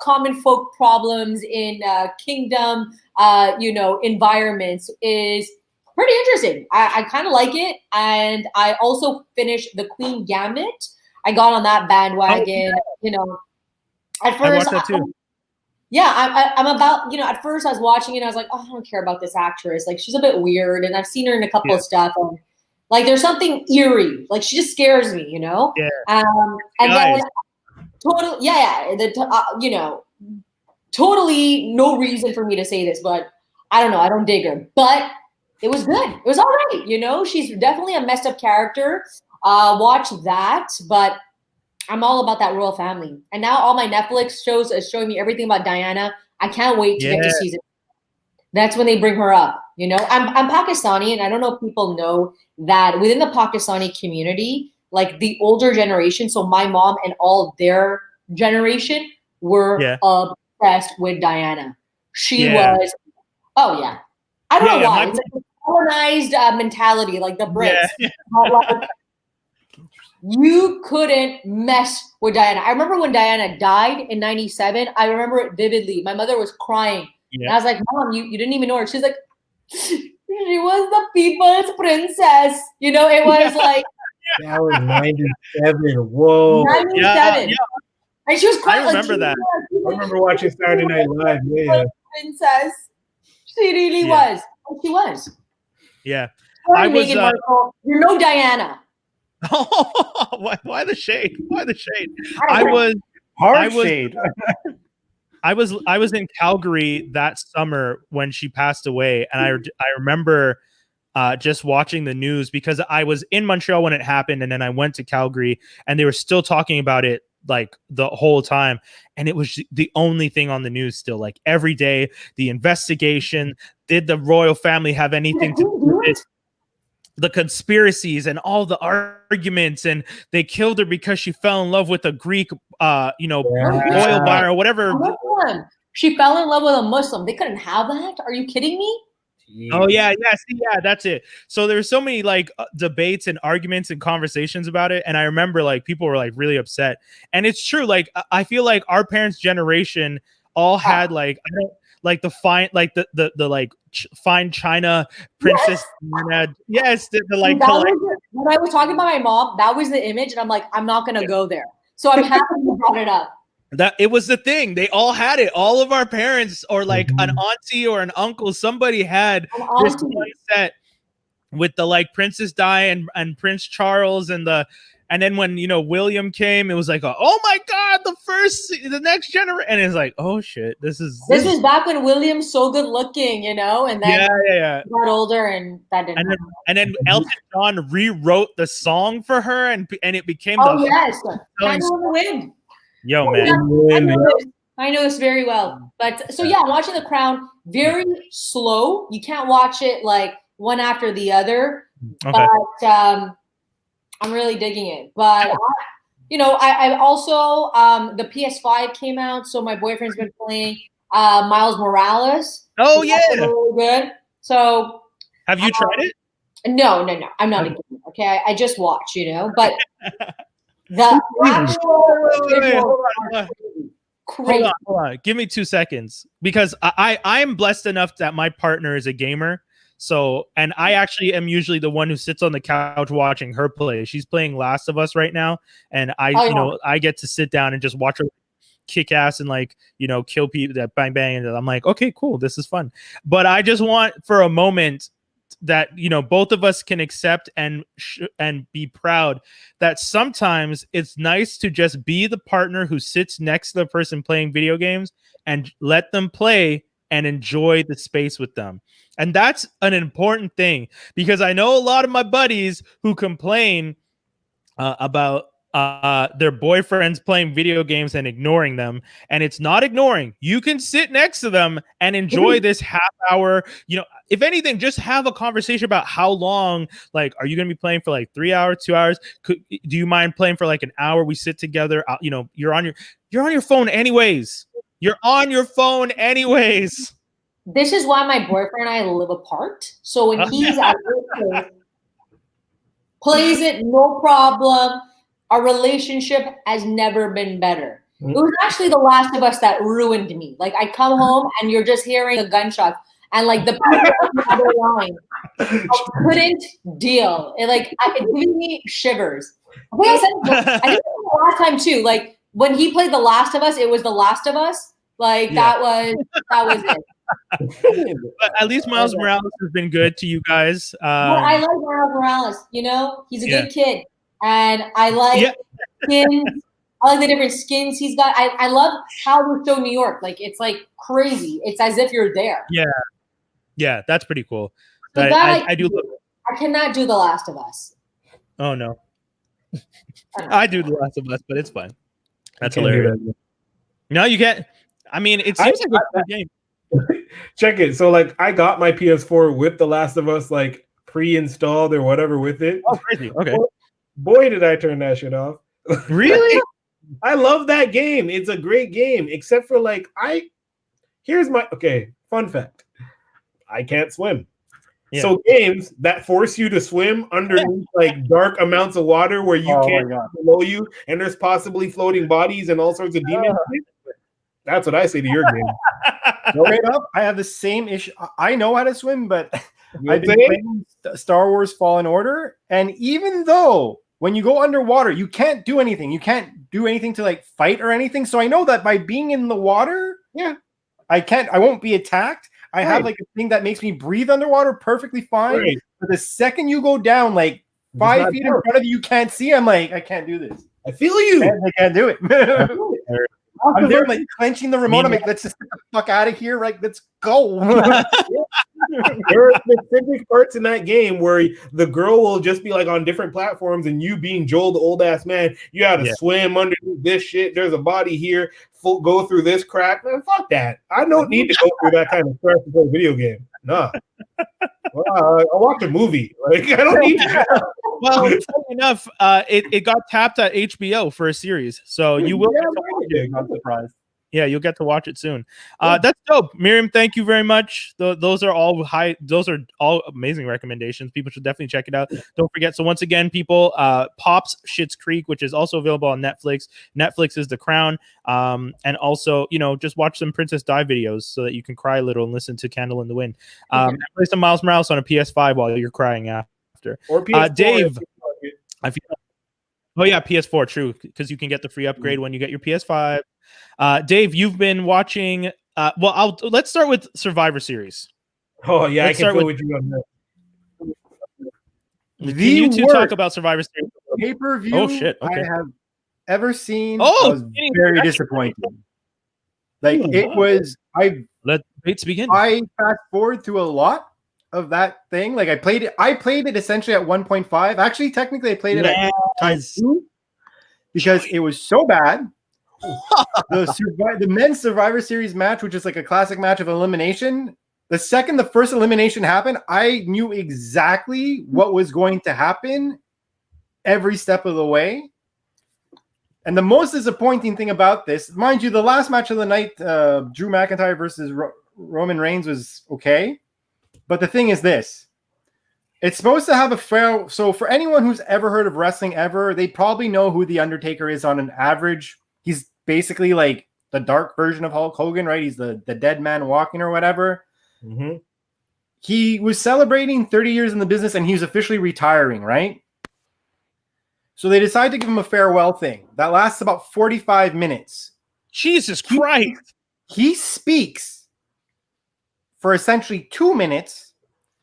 S2: common folk problems in kingdom, environments is pretty interesting. I kind of like it. And I also finished The Queen Gambit. I got on that bandwagon, at first. I watched that too. I'm about, at first I was watching it and I was like, oh, I don't care about this actress. Like, she's a bit weird. And I've seen her in a couple of stuff. And like, there's something eerie. Like, she just scares me, Yeah. And then totally, totally no reason for me to say this, but I don't know. I don't dig her. But it was good. It was all right. She's definitely a messed up character. Watch that. But I'm all about that royal family. And now all my Netflix shows are showing me everything about Diana. I can't wait to get to season. That's when they bring her up. I'm Pakistani, and I don't know if people know that within the Pakistani community, like the older generation, so my mom and all of their generation were obsessed with Diana. She was, I don't know why. It's like a colonized mentality, like the Brits. Like, you couldn't mess with Diana. I remember when Diana died in 97. I remember it vividly. My mother was crying. And I was like, Mom, you didn't even know her. She's like, she was the people's princess. It was like.
S4: That was 97. Whoa.
S2: 97. Yeah. And she was crying.
S1: I remember that.
S4: I remember watching Saturday Night Live. Yeah.
S2: Princess. She really was. And she was.
S1: Yeah.
S2: Sorry, Meghan Markle. You're no Diana.
S1: Why the shade? Why the shade?
S3: Shade.
S1: I was in Calgary that summer when she passed away, and I remember just watching the news because I was in Montreal when it happened, and then I went to Calgary, and they were still talking about it like the whole time, and it was the only thing on the news still. Like every day, the investigation. Did the royal family have anything to do with it? The conspiracies and all the arguments, and they killed her because she fell in love with a Greek, oil buyer or whatever.
S2: She fell in love with a Muslim. They couldn't have that. Are you kidding me?
S1: Jeez. Oh yeah, that's it. So there's so many like debates and arguments and conversations about it, and I remember like people were like really upset, and it's true. Like I feel like our parents' generation all had like the fine fine China princess. Yes, the like.
S2: When I was talking about my mom, that was the image, and I'm like, I'm not gonna go there. So I'm happy you brought it up.
S1: That it was the thing. They all had it. All of our parents, or like an auntie or an uncle, somebody had this one set with the like Princess Di and Prince Charles and then when William came, it was like, oh my god, the next generation, and it's like, oh shit, this was
S2: back when William's so good looking, and then got older and that didn't happen.
S1: And then Elton John rewrote the song for her and it became
S2: Candle in the Wind.
S1: Yo, man.
S2: I know this very well. But so yeah, watching The Crown, very slow. You can't watch it like one after the other. Okay. But I'm really digging it. But I also the PS5 came out, so my boyfriend's been playing Miles Morales.
S1: Oh yeah.
S2: Really good. So
S1: have you tried it?
S2: No. I'm not a gamer. Okay. I just watch, but the
S1: Hold on. Give me 2 seconds, because I am blessed enough that my partner is a gamer. So, and I actually am usually the one who sits on the couch watching her play. She's playing Last of Us right now, and I get to sit down and just watch her kick ass and kill people, that bang bang, and I'm like, okay, cool, this is fun. But I just want for a moment that both of us can accept and be proud that sometimes it's nice to just be the partner who sits next to the person playing video games and let them play and enjoy the space with them. And that's an important thing, because I know a lot of my buddies who complain about their boyfriends playing video games and ignoring them. And it's not ignoring. You can sit next to them and enjoy this half hour. If anything, just have a conversation about how long, are you going to be playing for 3 hours, 2 hours? Do you mind playing for an hour? We sit together. You're on your phone anyways. You're on your phone anyways.
S2: This is why my boyfriend and I live apart. So when he's at work, plays it, no problem. Our relationship has never been better. It was actually The Last of Us that ruined me. I come home and you're just hearing the gunshots and the people on the line. I couldn't deal. It gave me shivers. I think it was the last time too. When he played The Last of Us, it was The Last of Us. That was it.
S1: But at least Miles Morales has been good to you guys.
S2: I like Miles Morales. He's a good kid. And I like skins. I like the different skins he's got. I love how they show New York. It's crazy. It's as if you're there.
S1: Yeah, that's pretty cool.
S2: So
S1: I do love it.
S2: I cannot do The Last of Us.
S1: Oh no. I do The Last of Us, but it's fine. That's hilarious. No, you can't. I mean, it seems like a good game.
S4: Check it. So I got my PS4 with The Last of Us pre-installed or whatever with it.
S1: Oh, crazy. Okay.
S4: Boy, did I turn that shit off.
S1: Really?
S4: I love that game. It's a great game, except for here's my fun fact. I can't swim. Yeah. So games that force you to swim underneath dark amounts of water where you can't below you and there's possibly floating bodies and all sorts of demons. That's what I say to your game.
S3: Straight up, I have the same issue. I know how to swim, but I've been playing Star Wars Fallen Order, and even though when you go underwater, you can't do anything. You can't do anything to fight or anything. So I know that by being in the water, I won't be attacked. I have a thing that makes me breathe underwater perfectly fine. Right. But the second you go down 5 feet in front of you, you can't see. I'm I can't do this.
S4: I feel you.
S3: I can't do it. I'm there clenching the remote. I'm let's just get the fuck out of here. Let's go.
S4: There are specific parts in that game where the girl will just be on different platforms, and you being Joel, the old ass man, you gotta swim underneath this shit. There's a body here. Go through this crack. Man, fuck that. I don't need to go through that kind of stress to play a video game. Nah. I'll watch a movie. I don't need to.
S1: Well, funny enough, it got tapped at HBO for a series, so you will.
S3: I'm surprised.
S1: Yeah, you'll get to watch it soon. That's dope, Mariam. Thank you very much. Those are all amazing recommendations. People should definitely check it out. Don't forget. So once again, people, Pops Schitt's Creek, which is also available on Netflix. Netflix is The Crown, and also just watch some Princess Di videos so that you can cry a little and listen to Candle in the Wind. And play some Miles Morales on a PS5 while you're crying after.
S4: Or PS4,
S1: Dave, Oh yeah, PS4, true, because you can get the free upgrade when you get your PS5. Dave, you've been watching. Let's start with Survivor Series.
S4: Oh yeah,
S1: Let's
S4: I can
S1: start
S4: feel
S1: with
S4: what you on that.
S1: Can you two talk about Survivor Series?
S3: Pay-per-view
S1: Oh shit! Okay.
S3: I have ever seen.
S1: Oh,
S3: I was very disappointed. Like it was.
S1: Let debates begin.
S3: I fast forward through a lot of that thing. Like I played it essentially at 1.5. Actually, technically, I played it at times 2 because it was so bad. The men's Survivor Series match, which is like a classic match of elimination. The second the first elimination happened, I knew exactly what was going to happen every step of the way. And the most disappointing thing about this, mind you, the last match of the night, Drew McIntyre versus Roman Reigns was okay. But the thing is this. It's supposed to have a fair... So for anyone who's ever heard of wrestling ever, they probably know who The Undertaker is on an average. He's basically like the dark version of Hulk Hogan, right? He's the dead man walking or whatever.
S4: Mm-hmm.
S3: He was celebrating 30 years in the business and he was officially retiring, right? So they decided to give him a farewell thing. That lasts about 45 minutes.
S1: Jesus Christ.
S3: He speaks for essentially 2 minutes.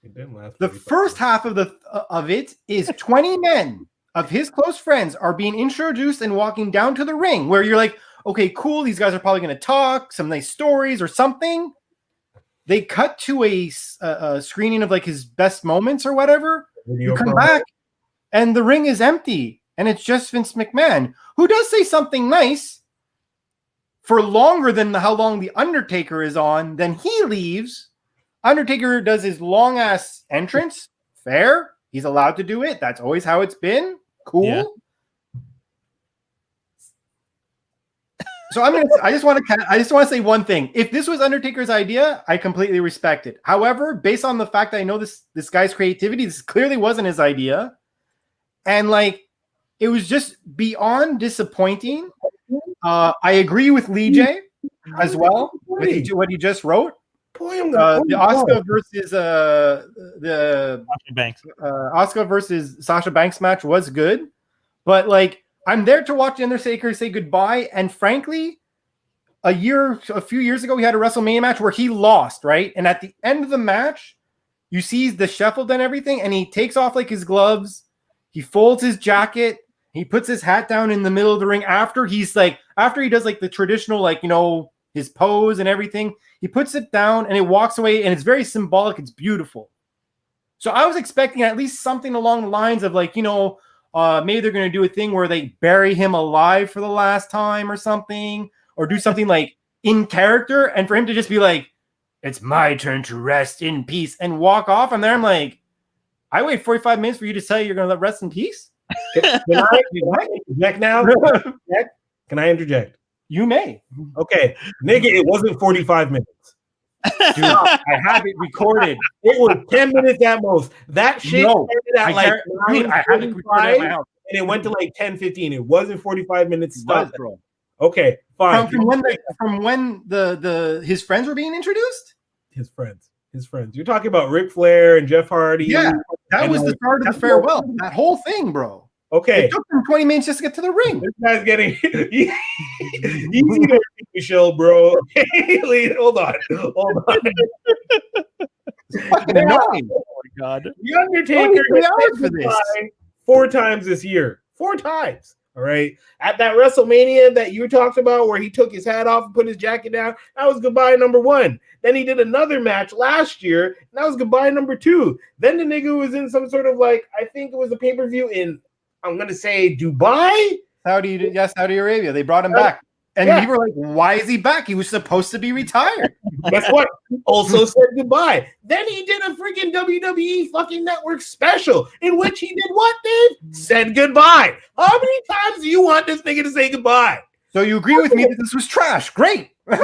S4: It didn't last.
S3: The first half of it is 20 men of his close friends are being introduced and walking down to the ring where you're like, okay, cool. These guys are probably going to talk some nice stories or something. They cut to a screening of like his best moments or whatever. You come back and the ring is empty and it's just Vince McMahon, who does say something nice for longer than how long The Undertaker is on. Then he leaves. Undertaker does his long ass entrance. Fair. He's allowed to do it. That's always how it's been. Cool. Yeah. So I just want to say one thing. If this was Undertaker's idea, I completely respect it. However, based on the fact that I know this guy's creativity, this clearly wasn't his idea. And like it was just beyond disappointing. I agree with Leejay as well with what he just wrote. The Oscar versus Oscar versus Sasha Banks match was good, but like I'm there to watch The Undertaker say goodbye. And frankly, a few years ago, he had a WrestleMania match where he lost, right? And at the end of the match, you see the shuffled and everything, and he takes off like his gloves, he folds his jacket, he puts his hat down in the middle of the ring after he does like the traditional, like, you know, his pose and everything. He puts it down and it walks away, and it's very symbolic. It's beautiful. So I was expecting at least something along the lines of like, you know, maybe they're going to do a thing where they bury him alive for the last time or something, or do something like in character, and for him to just be like, it's my turn to rest in peace and walk off. And there I'm like, I wait 45 minutes for you to say you're going to let rest in peace?
S4: Can I interject now? Can I interject?
S3: You may.
S4: Okay. Nigga, it wasn't 45 minutes.
S3: Dude, I have it recorded.
S4: It was 10 minutes at most. That shit started at like 9:45 and it went to like 10:15. It wasn't 45 minutes. Stop,
S3: bro.
S4: Okay, fine.
S3: From when his friends were being introduced?
S4: His friends. You're talking about Ric Flair and Jeff Hardy.
S3: Yeah, that was the start of the farewell. That whole thing, bro.
S4: Okay.
S3: It took him 20 minutes just to get to the ring.
S4: This guy's getting easy to show, bro. Hold on.
S3: Oh my God.
S4: The Undertaker for this 4 times this year. 4 times. All right. At that WrestleMania that you talked about where he took his hat off and put his jacket down, that was goodbye number 1. Then he did another match last year, and that was goodbye number 2. Then the nigga was in some sort of like, I think it was a pay-per-view in, I'm going to say Dubai?
S3: Saudi Arabia. They brought him back. And people were like, why is he back? He was supposed to be retired.
S4: Guess what? Also said goodbye. Then he did a freaking WWE fucking network special in which he did what, Dave? Said goodbye. How many times do you want this nigga to say goodbye?
S3: So you agree with me that this was trash. Great.
S4: He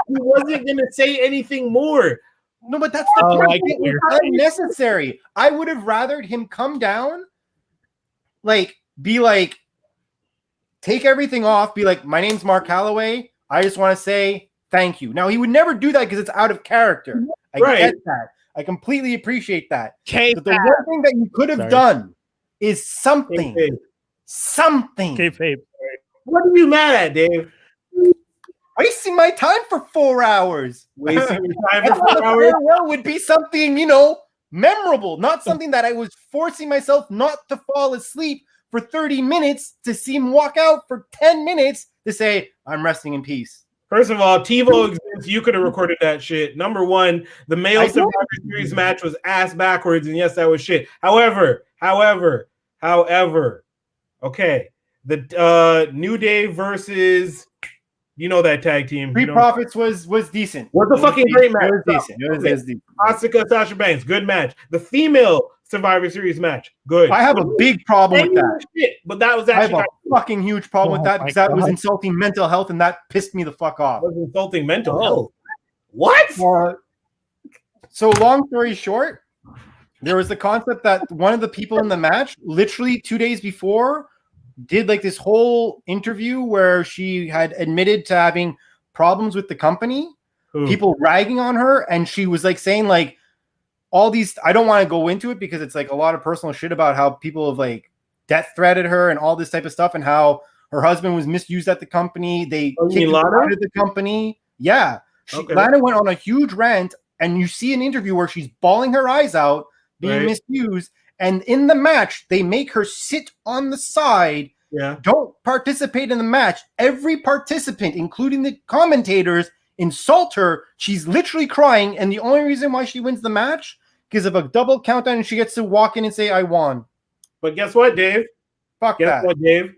S4: wasn't going to say anything more.
S3: No, but that's the point. It's unnecessary. I would have rathered him come down, like, be like, take everything off, be like, my name's Mark Calloway. I just want to say thank you. Now, he would never do that because it's out of character. I get that. I completely appreciate that. But the one thing that you could have done is something.
S4: Kayfabe.
S3: Something.
S1: Kayfabe.
S4: What are you mad at, Dave?
S3: Wasting my time for 4 hours.
S4: Wasting your time
S3: I
S4: for
S3: thought
S4: 4
S3: a
S4: hours?
S3: farewell would be something, memorable, not something that I was forcing myself not to fall asleep for 30 minutes to see him walk out for 10 minutes to say, I'm resting in peace.
S4: First of all, TiVo exists. You could have recorded that shit. Number one, the male Survivor Series match was ass backwards, and yes, that was shit. However, okay, the New Day versus that tag team.
S3: Street Profits was decent.
S4: Was a fucking great match.
S3: It was decent. It was decent.
S4: Asuka, Sasha Banks, good match. The female Survivor Series match, good.
S3: I have a big problem with that.
S4: Shit, but that was actually
S3: I have a fucking huge problem with that because that was insulting mental health, and that pissed me the fuck off.
S4: Was insulting mental health. What?
S3: So long story short, there was the concept that one of the people in the match, literally 2 days before, did like this whole interview where she had admitted to having problems with the company, people ragging on her, and she was like saying like all these. I don't want to go into it because it's like a lot of personal shit about how people have like death threatened her and all this type of stuff, and how her husband was misused at the company. They kicked her out of the company. Yeah, Lana went on a huge rant, and you see an interview where she's bawling her eyes out, being misused. And in the match, they make her sit on the side.
S4: Yeah. Don't
S3: participate in the match. Every participant, including the commentators, insult her. She's literally crying. And the only reason why she wins the match because of a double countdown, and she gets to walk in and say, I won.
S4: But guess what, Dave?
S3: Guess
S4: what, Dave?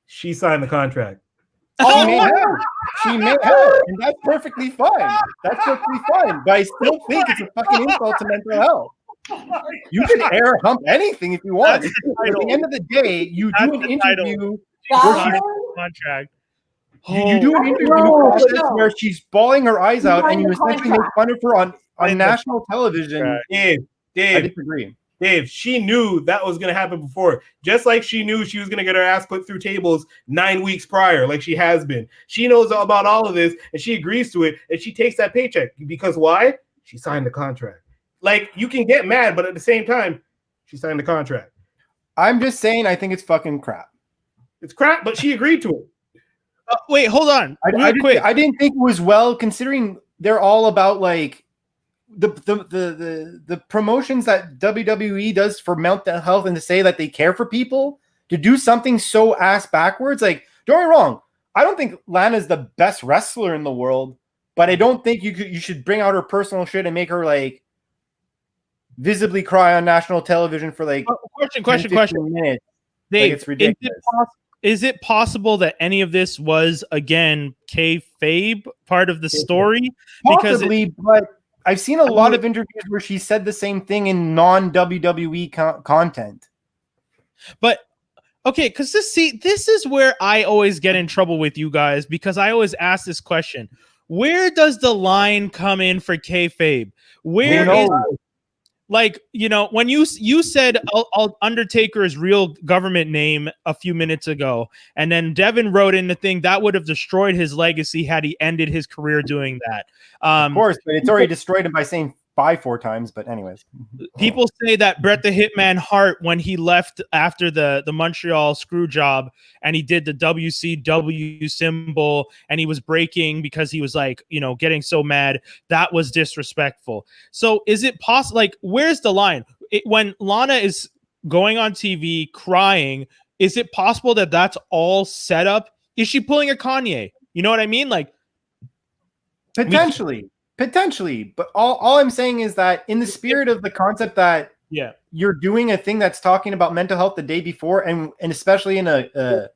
S4: She signed the contract.
S3: She may have. And that's perfectly fine. But I still think it's a fucking insult to mental health. You can air hump anything if you want. At the end of the day, you do an interview
S1: contract.
S3: You do an interview where she's bawling her eyes out, and you essentially make fun of her on national television.
S4: Dave,
S3: I disagree.
S4: Dave, she knew that was going to happen before. Just like she knew she was going to get her ass put through tables 9 weeks prior, like she has been. She knows all about all of this, and she agrees to it, and she takes that paycheck. Because why? She signed the contract. Like, you can get mad, but at the same time, she signed the contract.
S3: I'm just saying I think it's fucking crap.
S4: It's crap, but she agreed to it.
S1: Wait, hold on.
S3: I didn't think it was well, considering they're all about, like, the promotions that WWE does for mental health, and to say that they care for people, to do something so ass backwards. Like, don't get me wrong. I don't think Lana's the best wrestler in the world, but I don't think you should bring out her personal shit and make her, like, visibly cry on national television for like
S1: question
S3: minutes.
S1: Dave,
S3: like, it's ridiculous.
S1: Is it possible that any of this was again kayfabe part of the story?
S3: Possibly, but I've seen a lot of interviews where she said the same thing in non-WWE content.
S1: But okay, because this is where I always get in trouble with you guys, because I always ask this question: where does the line come in for kayfabe? Where is like, when you said Undertaker's real government name a few minutes ago, and then Devin wrote in the thing that would have destroyed his legacy had he ended his career doing that.
S3: Of course, but it's already destroyed him by saying bye 4 times. But anyways,
S1: people say that Bret the Hitman Hart, when he left after the Montreal screw job and he did the WCW symbol and he was breaking because he was like, getting so mad, that was disrespectful. So is it possible, like, where's the line? When Lana is going on TV crying, is it possible that that's all set up? Is she pulling a Kanye? You know what I mean? Like,
S3: Potentially, but all I'm saying is that in the spirit of the concept that you're doing a thing that's talking about mental health the day before, and especially in the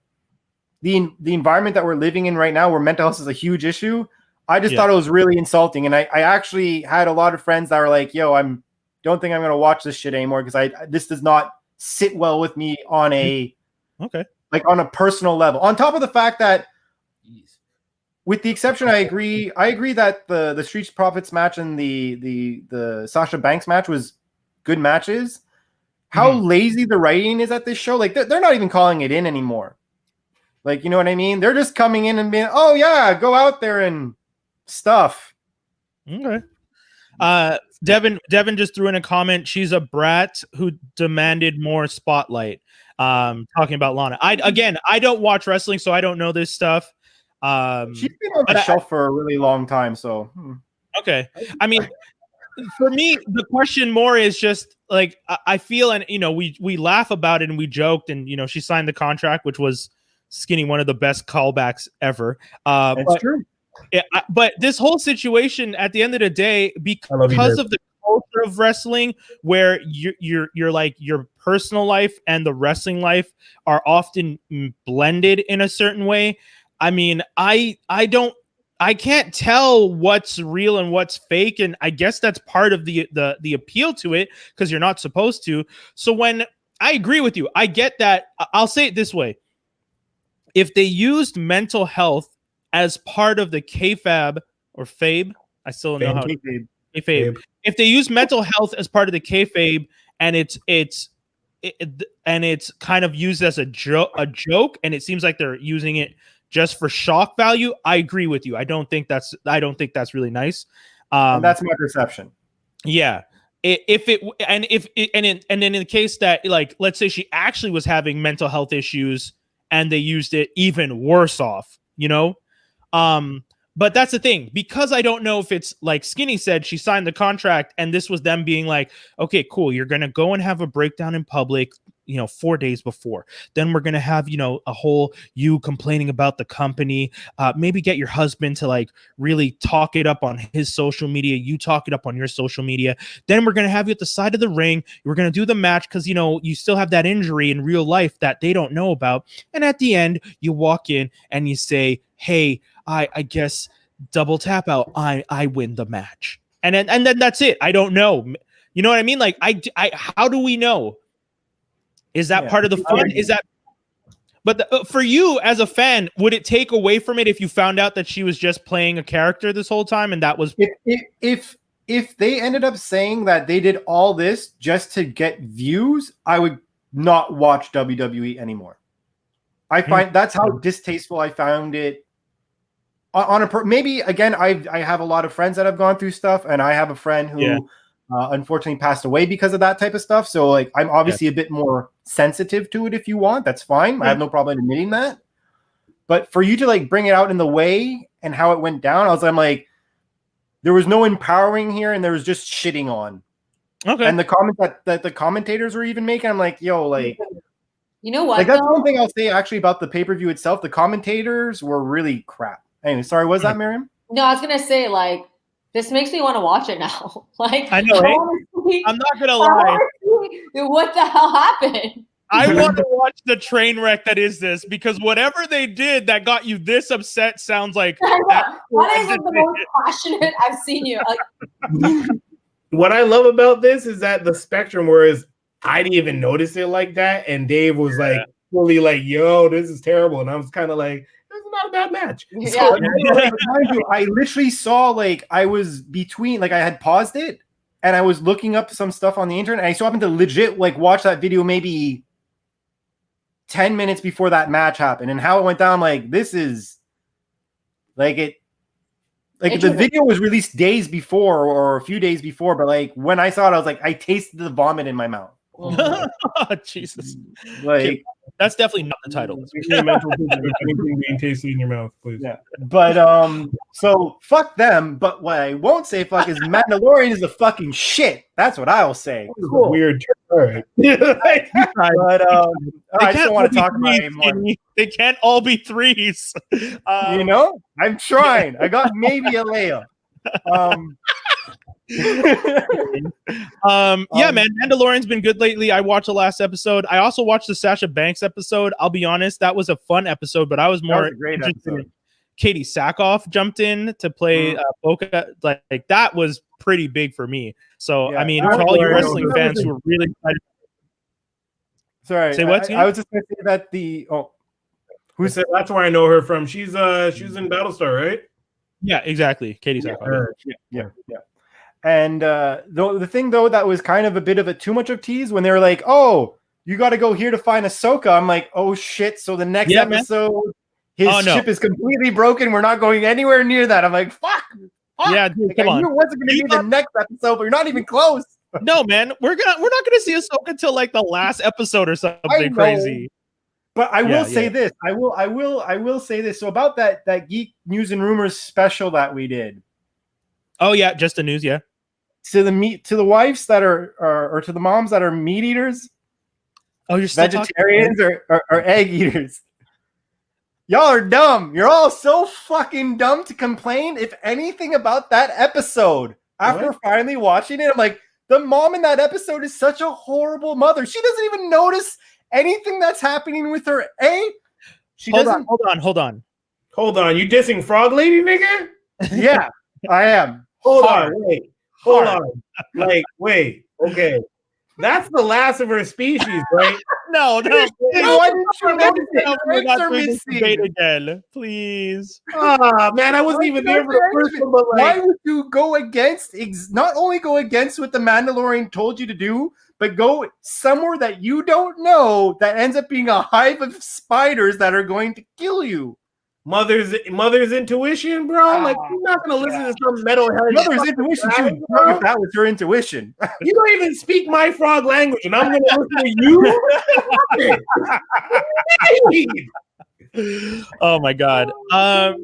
S3: environment that we're living in right now, where mental health is a huge issue, I just thought it was really insulting. And I actually had a lot of friends that were like, "Yo, don't think I'm going to watch this shit anymore because this does not sit well with me on a on a personal level." On top of the fact that, with the exception, I agree that the Street Profits match and the Sasha Banks match was good matches. How lazy the writing is at this show. Like, they're not even calling it in anymore. Like, you know what I mean? They're just coming in and being, oh yeah, go out there and stuff.
S1: Okay. Devin just threw in a comment. She's a brat who demanded more spotlight. Talking about Lana. I don't watch wrestling, so I don't know this stuff.
S3: She's been on the shelf for a really long time, so
S1: okay. I mean, for me, the question more is just like I feel, and we laugh about it and we joked, and she signed the contract, which was Skinny one of the best callbacks ever.
S3: That's true.
S1: But this whole situation, at the end of the day, because of the culture of wrestling, where you're like your personal life and the wrestling life are often blended in a certain way. I mean, I can't tell what's real and what's fake, and I guess that's part of the appeal to it, because you're not supposed to. So when I agree with you, I get that. I'll say it this way: if they used mental health as part of the kayfabe or fabe, I still don't know how kayfabe. If they use mental health as part of the kayfabe, and it's kind of used as a joke, and it seems like they're using it just for shock value, I agree with you. I don't think that's really nice.
S3: And that's my perception.
S1: Yeah. If in the case that, like, let's say she actually was having mental health issues and they used it, even worse off, but that's the thing, because I don't know if it's like Skinny said, she signed the contract and this was them being like, okay, cool, you're going to go and have a breakdown in public, 4 days before. Then we're going to have, a whole you complaining about the company. Maybe get your husband to like really talk it up on his social media. You talk it up on your social media. Then we're going to have you at the side of the ring. We're going to do the match because, you still have that injury in real life that they don't know about. And at the end, you walk in and you say, hey, I guess double tap out. I win the match. And then that's it. I don't know. You know what I mean? Like, how do we know? Is that part of the fun? Is that, but for you as a fan, would it take away from it if you found out that she was just playing a character this whole time? And that was,
S3: if they ended up saying that they did all this just to get views, I would not watch WWE anymore. I find that's how distasteful I found it. Maybe again, I have a lot of friends that have gone through stuff, and I have a friend who unfortunately passed away because of that type of stuff. So like, I'm obviously a bit more sensitive to it. If you want, that's fine. I have no problem admitting that. But for you to like bring it out in the way and how it went down, I'm like, there was no empowering here, and there was just shitting on. Okay. And the comments that the commentators were even making, I'm like, yo, like,
S2: you know what?
S3: Like, that's one thing I'll say actually about the pay-per-view itself. The commentators were really crap. Anyway, sorry, was that Mariam?
S2: No, I was gonna say, like, this makes me want to watch it now. Like,
S1: I know, right? I'm not gonna lie.
S2: What the hell happened?
S1: I want to watch the train wreck that is this, because whatever they did that got you this upset sounds like
S2: that is like the most passionate I've seen you. Like,
S4: what I love about this is that the spectrum, whereas I didn't even notice it like that, and Dave was like fully like, "Yo, this is terrible," and I was kind of like, "It's not a bad match."
S2: Yeah.
S3: I literally saw, like, I was between, like, I had paused it and I was looking up some stuff on the internet, and I so happened to legit like watch that video maybe 10 minutes before that match happened, and how it went down. Like, this is like it. Like, the video was released days before or a few days before, but like when I saw it, I was like, I tasted the vomit in my mouth.
S1: Oh, Jesus.
S3: Like,
S1: that's definitely not the title.
S4: Anything being tasted in your mouth, please.
S3: Yeah. But so fuck them. But what I won't say fuck is Mandalorian is the fucking shit. That's what I'll say.
S4: Cool. Weird. All right.
S3: But I just don't want to talk about it anymore.
S1: They can't all be threes.
S3: You know, I'm trying. I got maybe a layup.
S1: Yeah, man, Mandalorian's been good lately. I watched the last episode. I also watched the Sasha Banks episode. I'll be honest, that was a fun episode, but I was more interested in Katie Sackhoff jumped in to play Boca. Like that was pretty big for me. So I mean, for all you wrestling fans who are really excited.
S3: Sorry,
S1: say what?
S3: I was just going to say that
S4: who said that's where I know her from. She's in Battlestar, right?
S1: Yeah, exactly. Katie Sackhoff.
S3: Yeah. And the thing, though, that was kind of a bit of a too much of tease when they were like, oh, you got to go here to find Ahsoka. I'm like, oh, shit. So the next episode, his ship is completely broken. We're not going anywhere near that. I'm like, fuck
S1: Yeah, dude,
S3: like,
S1: come
S3: I
S1: on.
S3: knew it wasn't going to be the next episode, but you're not even close.
S1: No, man, we're not gonna see Ahsoka until like the last episode or something crazy.
S3: But I will say this. I will say this. So about that Geek News and Rumors special that we did.
S1: Oh yeah, just the news, yeah.
S3: To the wives that are or to the moms that are meat eaters.
S1: Oh, you're still
S3: vegetarians or egg eaters. Y'all are dumb. You're all so fucking dumb to complain, if anything, about that episode. After finally watching it, I'm like, the mom in that episode is such a horrible mother. She doesn't even notice anything that's happening with her.
S1: Hold on.
S4: Hold on. You dissing Frog Lady, nigga?
S3: Yeah, I am.
S4: Hold on. Like, wait. Okay. That's the last of her species, right?
S1: No.
S3: Why didn't you notice
S1: this debate again, please?
S4: Man, I wasn't even there for the first one. But
S3: why would you go against? Not only go against what the Mandalorian told you to do, but go somewhere that you don't know that ends up being a hive of spiders that are going to kill you.
S4: Mother's intuition, bro. Like, you're not gonna listen to some metalhead.
S3: Mother's intuition. If that was her intuition.
S4: You don't even speak my frog language, and I'm gonna listen to you.
S1: Oh my god.
S4: I'm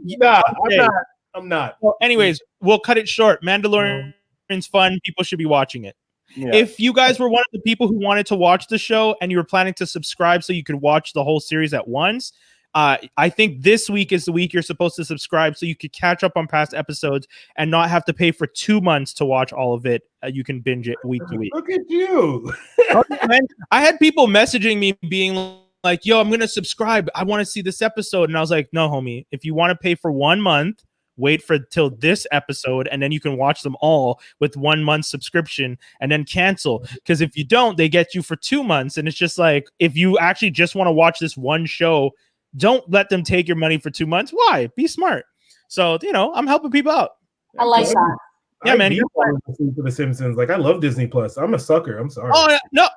S4: not.
S1: Well, anyways, we'll cut it short. Mandalorian's fun. People should be watching it. Yeah. If you guys were one of the people who wanted to watch the show and you were planning to subscribe so you could watch the whole series at once, I think this week is the week you're supposed to subscribe so you could catch up on past episodes and not have to pay for 2 months to watch all of it. You can binge it week to week.
S4: Look at you.
S1: I had people messaging me being like, yo, I'm going to subscribe. I want to see this episode. And I was like, no, homie, if you want to pay for 1 month, wait for till this episode, and then you can watch them all with 1 month subscription and then cancel. Because if you don't, they get you for 2 months. And it's just like, if you actually just want to watch this one show, don't let them take your money for 2 months. Why? Be smart. So, I'm helping people out.
S2: I like that.
S1: Yeah, man.
S4: For The Simpsons. Like, I love Disney Plus. I'm a sucker. I'm sorry.
S1: Oh, no.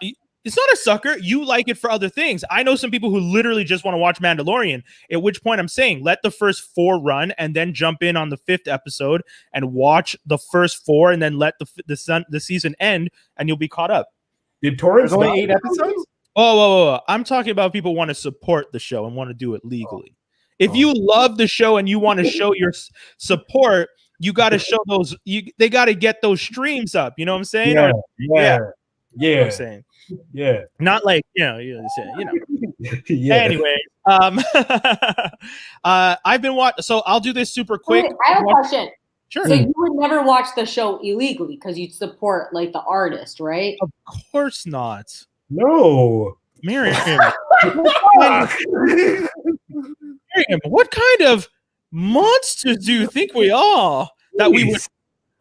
S1: It's not a sucker. You like it for other things. I know some people who literally just want to watch Mandalorian, at which point I'm saying let the first 4 run and then jump in on the 5th episode and watch the first 4 and then let the season end and you'll be caught up.
S4: Did torrents
S3: only 8 episodes?
S1: Oh, I'm talking about people who want to support the show and want to do it legally. If you love the show and you want to show your support, you got to show those. They got to get those streams up. You know what I'm saying?
S4: Yeah.
S1: You know what I'm saying?
S4: Yeah.
S1: Not like
S4: Yeah.
S1: Anyway, I've been watching. So I'll do this super quick.
S2: Wait, I have a question.
S1: Sure.
S2: So you would never watch the show illegally because you'd support like the artist, right?
S1: Of course not.
S4: No.
S1: Mariam, what kind of monsters do you think we are that we would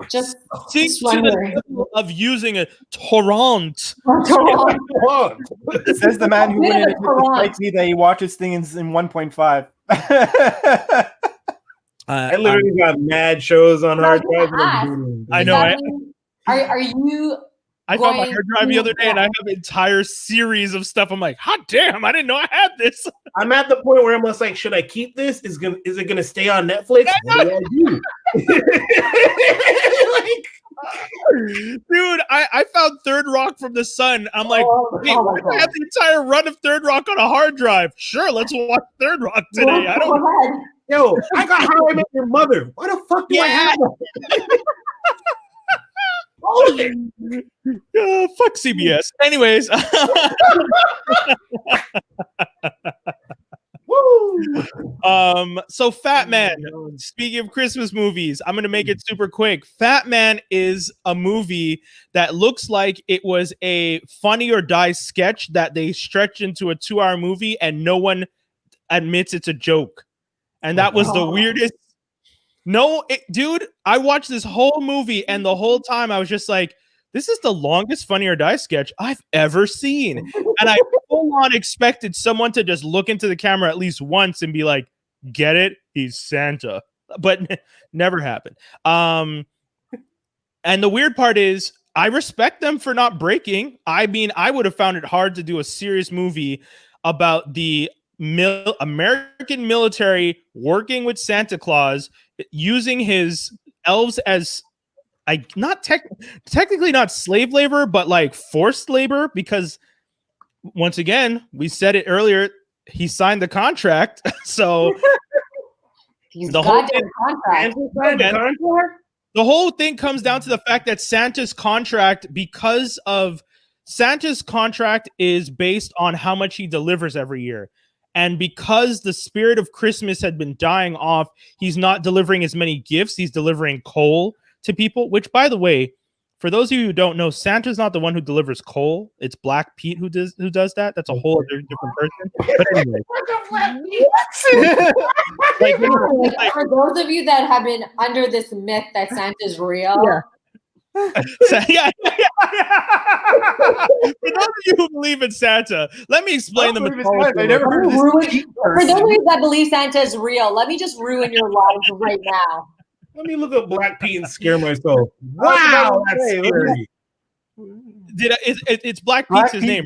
S2: just
S1: think to the level of using a torrent?
S3: Says the man who went in that he watches things in 1.5.
S4: I literally got mad shows on hard drive.
S1: I know.
S2: Are you?
S1: I found my hard drive the other day, and I have an entire series of stuff. I'm like, hot damn! I didn't know I had this.
S4: I'm at the point where I'm just like, should I keep this? Is it gonna stay on Netflix? What do I do?
S1: Dude, I found Third Rock from the Sun. I'm like, hey, I have the entire run of Third Rock on a hard drive. Sure, let's watch Third Rock today. I
S4: got How I Met Your Mother. Why the fuck do I have it?
S1: Fuck CBS. Anyways. So FatMan, speaking of Christmas movies, I'm gonna make it super quick. FatMan is a movie that looks like it was a Funny or Die sketch that they stretched into a 2-hour movie and no one admits it's a joke. And that was the weirdest. No, dude, I watched this whole movie and the whole time I was just like, this is the longest Funny or Die sketch I've ever seen. And I full on expected someone to just look into the camera at least once and be like, get it? He's Santa. But never happened. And the weird part is I respect them for not breaking. I mean, I would have found it hard to do a serious movie about the American military working with Santa Claus, using his elves as not technically not slave labor, but like forced labor, because once again, we said it earlier, he signed the contract. So the whole thing comes down to the fact that Santa's contract is based on how much he delivers every year. And because the spirit of Christmas had been dying off, he's not delivering as many gifts. He's delivering coal to people, which, by the way, for those of you who don't know, Santa's not the one who delivers coal. It's Black Pete who does that. That's a whole other different person. But anyway.
S2: For those of you that have been under this myth that Santa's real.
S1: Yeah. For those of you who believe in Santa, let me explain the mythology.
S2: For those of you that believe Santa is real, let me just ruin your lives right now.
S4: Let me look up Black Pete and scare myself. Wow, that's scary.
S1: It's Black Pete's his name.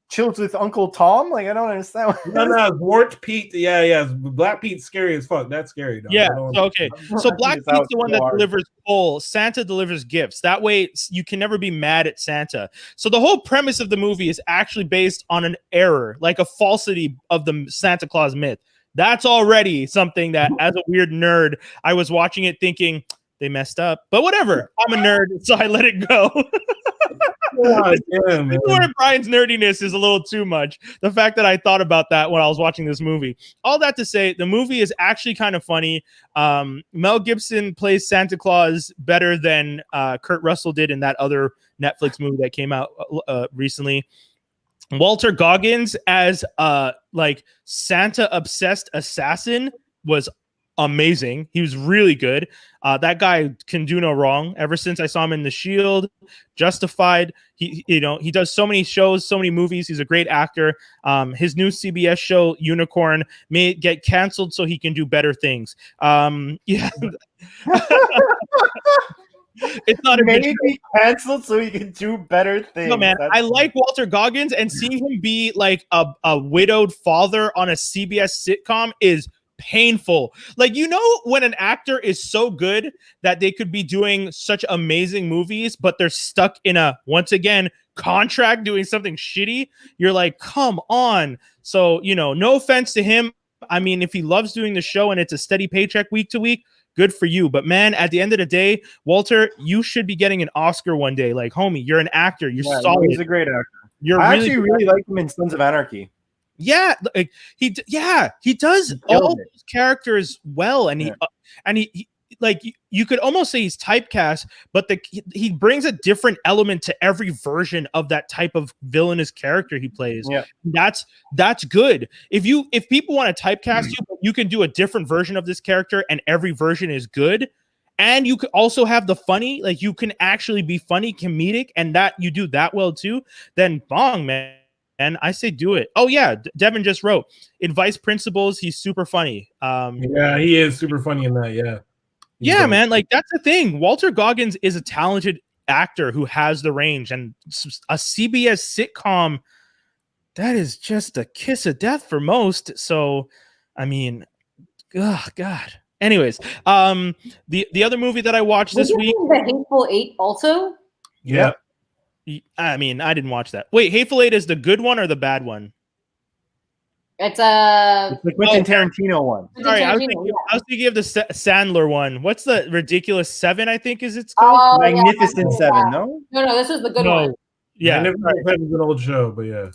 S3: Chills with Uncle Tom? Like, I don't understand.
S4: No, Wart Pete. Yeah. Black Pete's scary as fuck. That's scary. Dog.
S1: Yeah, okay. So Black Pete's the one that delivers coal. Santa delivers gifts. That way you can never be mad at Santa. So the whole premise of the movie is actually based on an error, like a falsity of the Santa Claus myth. That's already something that, as a weird nerd, I was watching it thinking, they messed up. But whatever. I'm a nerd, so I let it go. Brian's nerdiness is a little too much. The fact that I thought about that when I was watching this movie. All that to say, the movie is actually kind of funny. Mel Gibson plays Santa Claus better than Kurt Russell did in that other Netflix movie that came out recently. Walter Goggins as like Santa obsessed assassin was amazing. He was really good. That guy can do no wrong. Ever since I saw him in The Shield, Justified, he does so many shows, so many movies. He's a great actor. His new CBS show Unicorn may get canceled so he can do better things. Yeah. It's not a
S3: maybe canceled so he can do better things.
S1: No, man, I like Walter Goggins, and seeing him be like a widowed father on a CBS sitcom is painful. Like, when an actor is so good that they could be doing such amazing movies, but they're stuck in a, once again, contract doing something shitty, you're like, come on. So, no offense to him. I mean, if he loves doing the show and it's a steady paycheck week to week, good for you. But man, at the end of the day, Walter, you should be getting an Oscar one day. Like, homie, you're an actor. You're solid.
S3: He's a great actor. I actually really like him in Sons of Anarchy.
S1: Yeah, like he does all those characters well, and he like you could almost say he's typecast, but he brings a different element to every version of that type of villainous character he plays.
S3: Yeah,
S1: that's good. If people want to typecast you can do a different version of this character, and every version is good. And you could also have the funny, like you can actually be funny, comedic, and that you do that well too. Then bong, man. And I say do it. Oh, yeah. Devin just wrote, in Vice Principals, he's super funny.
S4: Yeah, he is super funny in that. Yeah.
S1: Yeah, man. Like, that's the thing. Walter Goggins is a talented actor who has the range. And a CBS sitcom, that is just a kiss of death for most. So, I mean, oh, God. Anyways, the other movie that I watched this week.
S2: The Hateful Eight also?
S4: Yeah.
S1: I mean, I didn't watch that. Wait, Hateful Eight is the good one or the bad one?
S2: It's the
S3: Quentin Tarantino one.
S1: Sorry, I was thinking of the Sandler one. What's the Ridiculous Seven? I think it's called
S3: Magnificent Seven. No,
S2: this is the good one.
S1: Yeah,
S4: Magnificent is an old show, but yeah.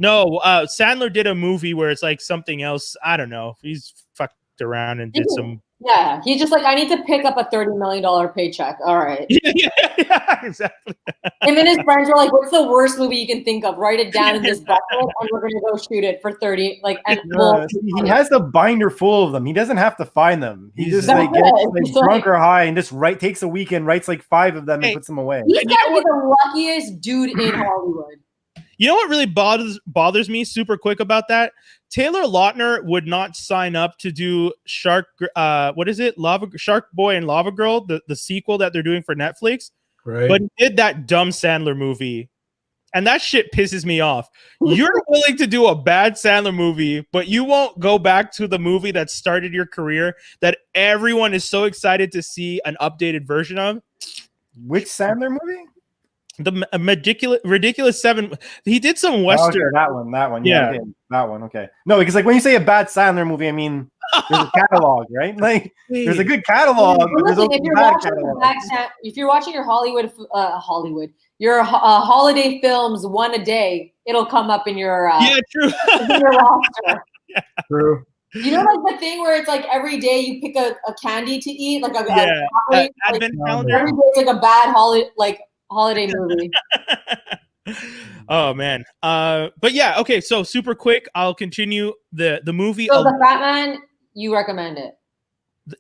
S1: No, Sandler did a movie where it's like something else. I don't know. He's fucked around and did some.
S2: Yeah, he's just like, I need to pick up a $30 million paycheck. All right.
S1: Yeah, exactly.
S2: Him and his friends were like, what's the worst movie you can think of? Write it down in this bucket and we're going to go shoot it for 30. Like, and
S3: he has the binder full of them. He doesn't have to find them. He just gets drunk or high and just takes a weekend, writes like 5 of them and puts them away.
S2: He's got to be the luckiest dude in Hollywood.
S1: You know what really bothers me super quick about that? Taylor Lautner would not sign up to do Shark Boy and Lava Girl, the sequel that they're doing for Netflix.
S4: Right.
S1: But he did that dumb Sandler movie. And that shit pisses me off. You're willing to do a bad Sandler movie, but you won't go back to the movie that started your career that everyone is so excited to see an updated version of.
S3: Which Sandler movie?
S1: The ridiculous 7. He did some Western.
S3: Okay, that one. Yeah. Okay, that one. Okay. No, because like when you say a bad Sandler movie, I mean there's a catalog, right? Like there's a good catalog. But
S2: listen, if you're watching your your holiday films one a day, it'll come up in your
S1: true.
S2: in your roster.
S1: Yeah.
S4: True.
S2: You know, like the thing where it's like every day you pick a candy to eat, like
S1: advent calendar.
S2: Every day it's like a bad holiday movie.
S1: Oh man. But yeah, okay, so super quick, I'll continue the movie.
S2: So the FatMan, you recommend it?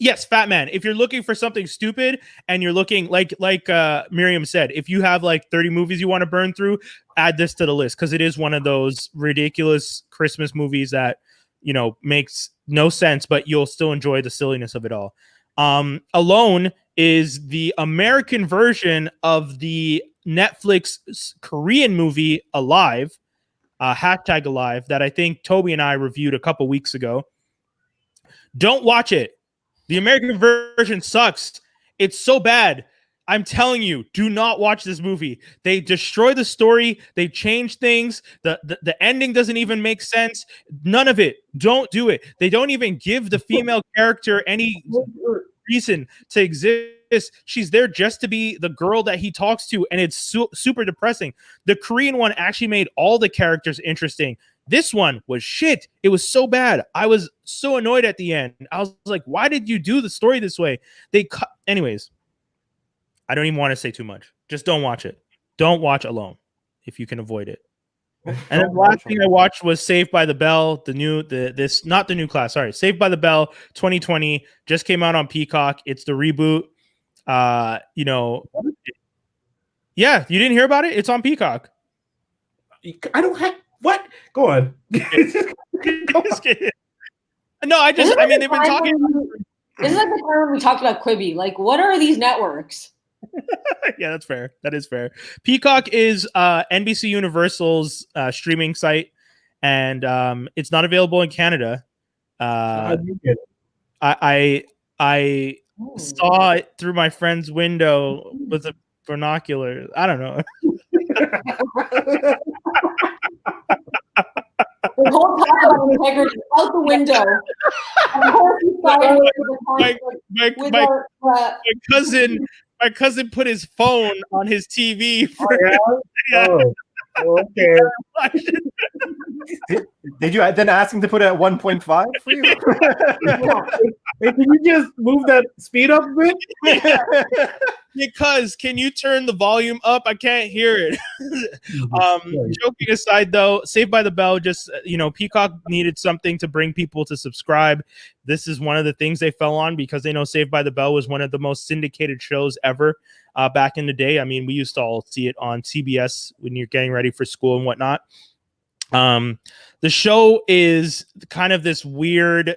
S1: Yes, FatMan. If you're looking for something stupid and you're looking like Mariam said, if you have like 30 movies you want to burn through, add this to the list because it is one of those ridiculous Christmas movies that, you know, makes no sense, but you'll still enjoy the silliness of it all. Alone is the American version of the Netflix Korean movie Alive, #Alive, that I think Toby and I reviewed a couple weeks ago. Don't watch it. The American version sucks. It's so bad. I'm telling you, do not watch this movie. They destroy the story. They change things. The ending doesn't even make sense. None of it. Don't do it. They don't even give the female character any reason to exist. She's there just to be the girl that he talks to, and it's super depressing. The Korean one actually made all the characters interesting. This one was shit. It was so bad. I was so annoyed at the end. I was like, why did you do the story this way? Anyways, I don't even want to say too much. Just don't watch it. Don't watch Alone if you can avoid it. And then the last thing I watched was Saved by the Bell, not the new class, sorry. Saved by the Bell 2020 just came out on Peacock. It's the reboot. You know, yeah, you didn't hear about it? It's on Peacock.
S4: I don't have what? Go on.
S1: No, I mean, they've been talking.
S2: This is like the time when we talked about Quibi. Like, what are these networks?
S1: Yeah, that's fair. That is fair. Peacock is NBC Universal's streaming site, and it's not available in Canada. I saw it through my friend's window with a binocular. I don't know.
S2: The whole talk about integrity out the window.
S1: My cousin put his phone on his TV.
S4: Okay.
S3: Did you then ask him to put it at 1.5 for you?
S4: Hey, can you just move that speed up a bit?
S1: Because can you turn the volume up? I can't hear it. Joking aside, though, Saved by the Bell, just, you know, Peacock needed something to bring people to subscribe. This is one of the things they fell on because they know Saved by the Bell was one of the most syndicated shows ever back in the day. I mean, we used to all see it on CBS when you're getting ready for school and whatnot. The show is kind of this weird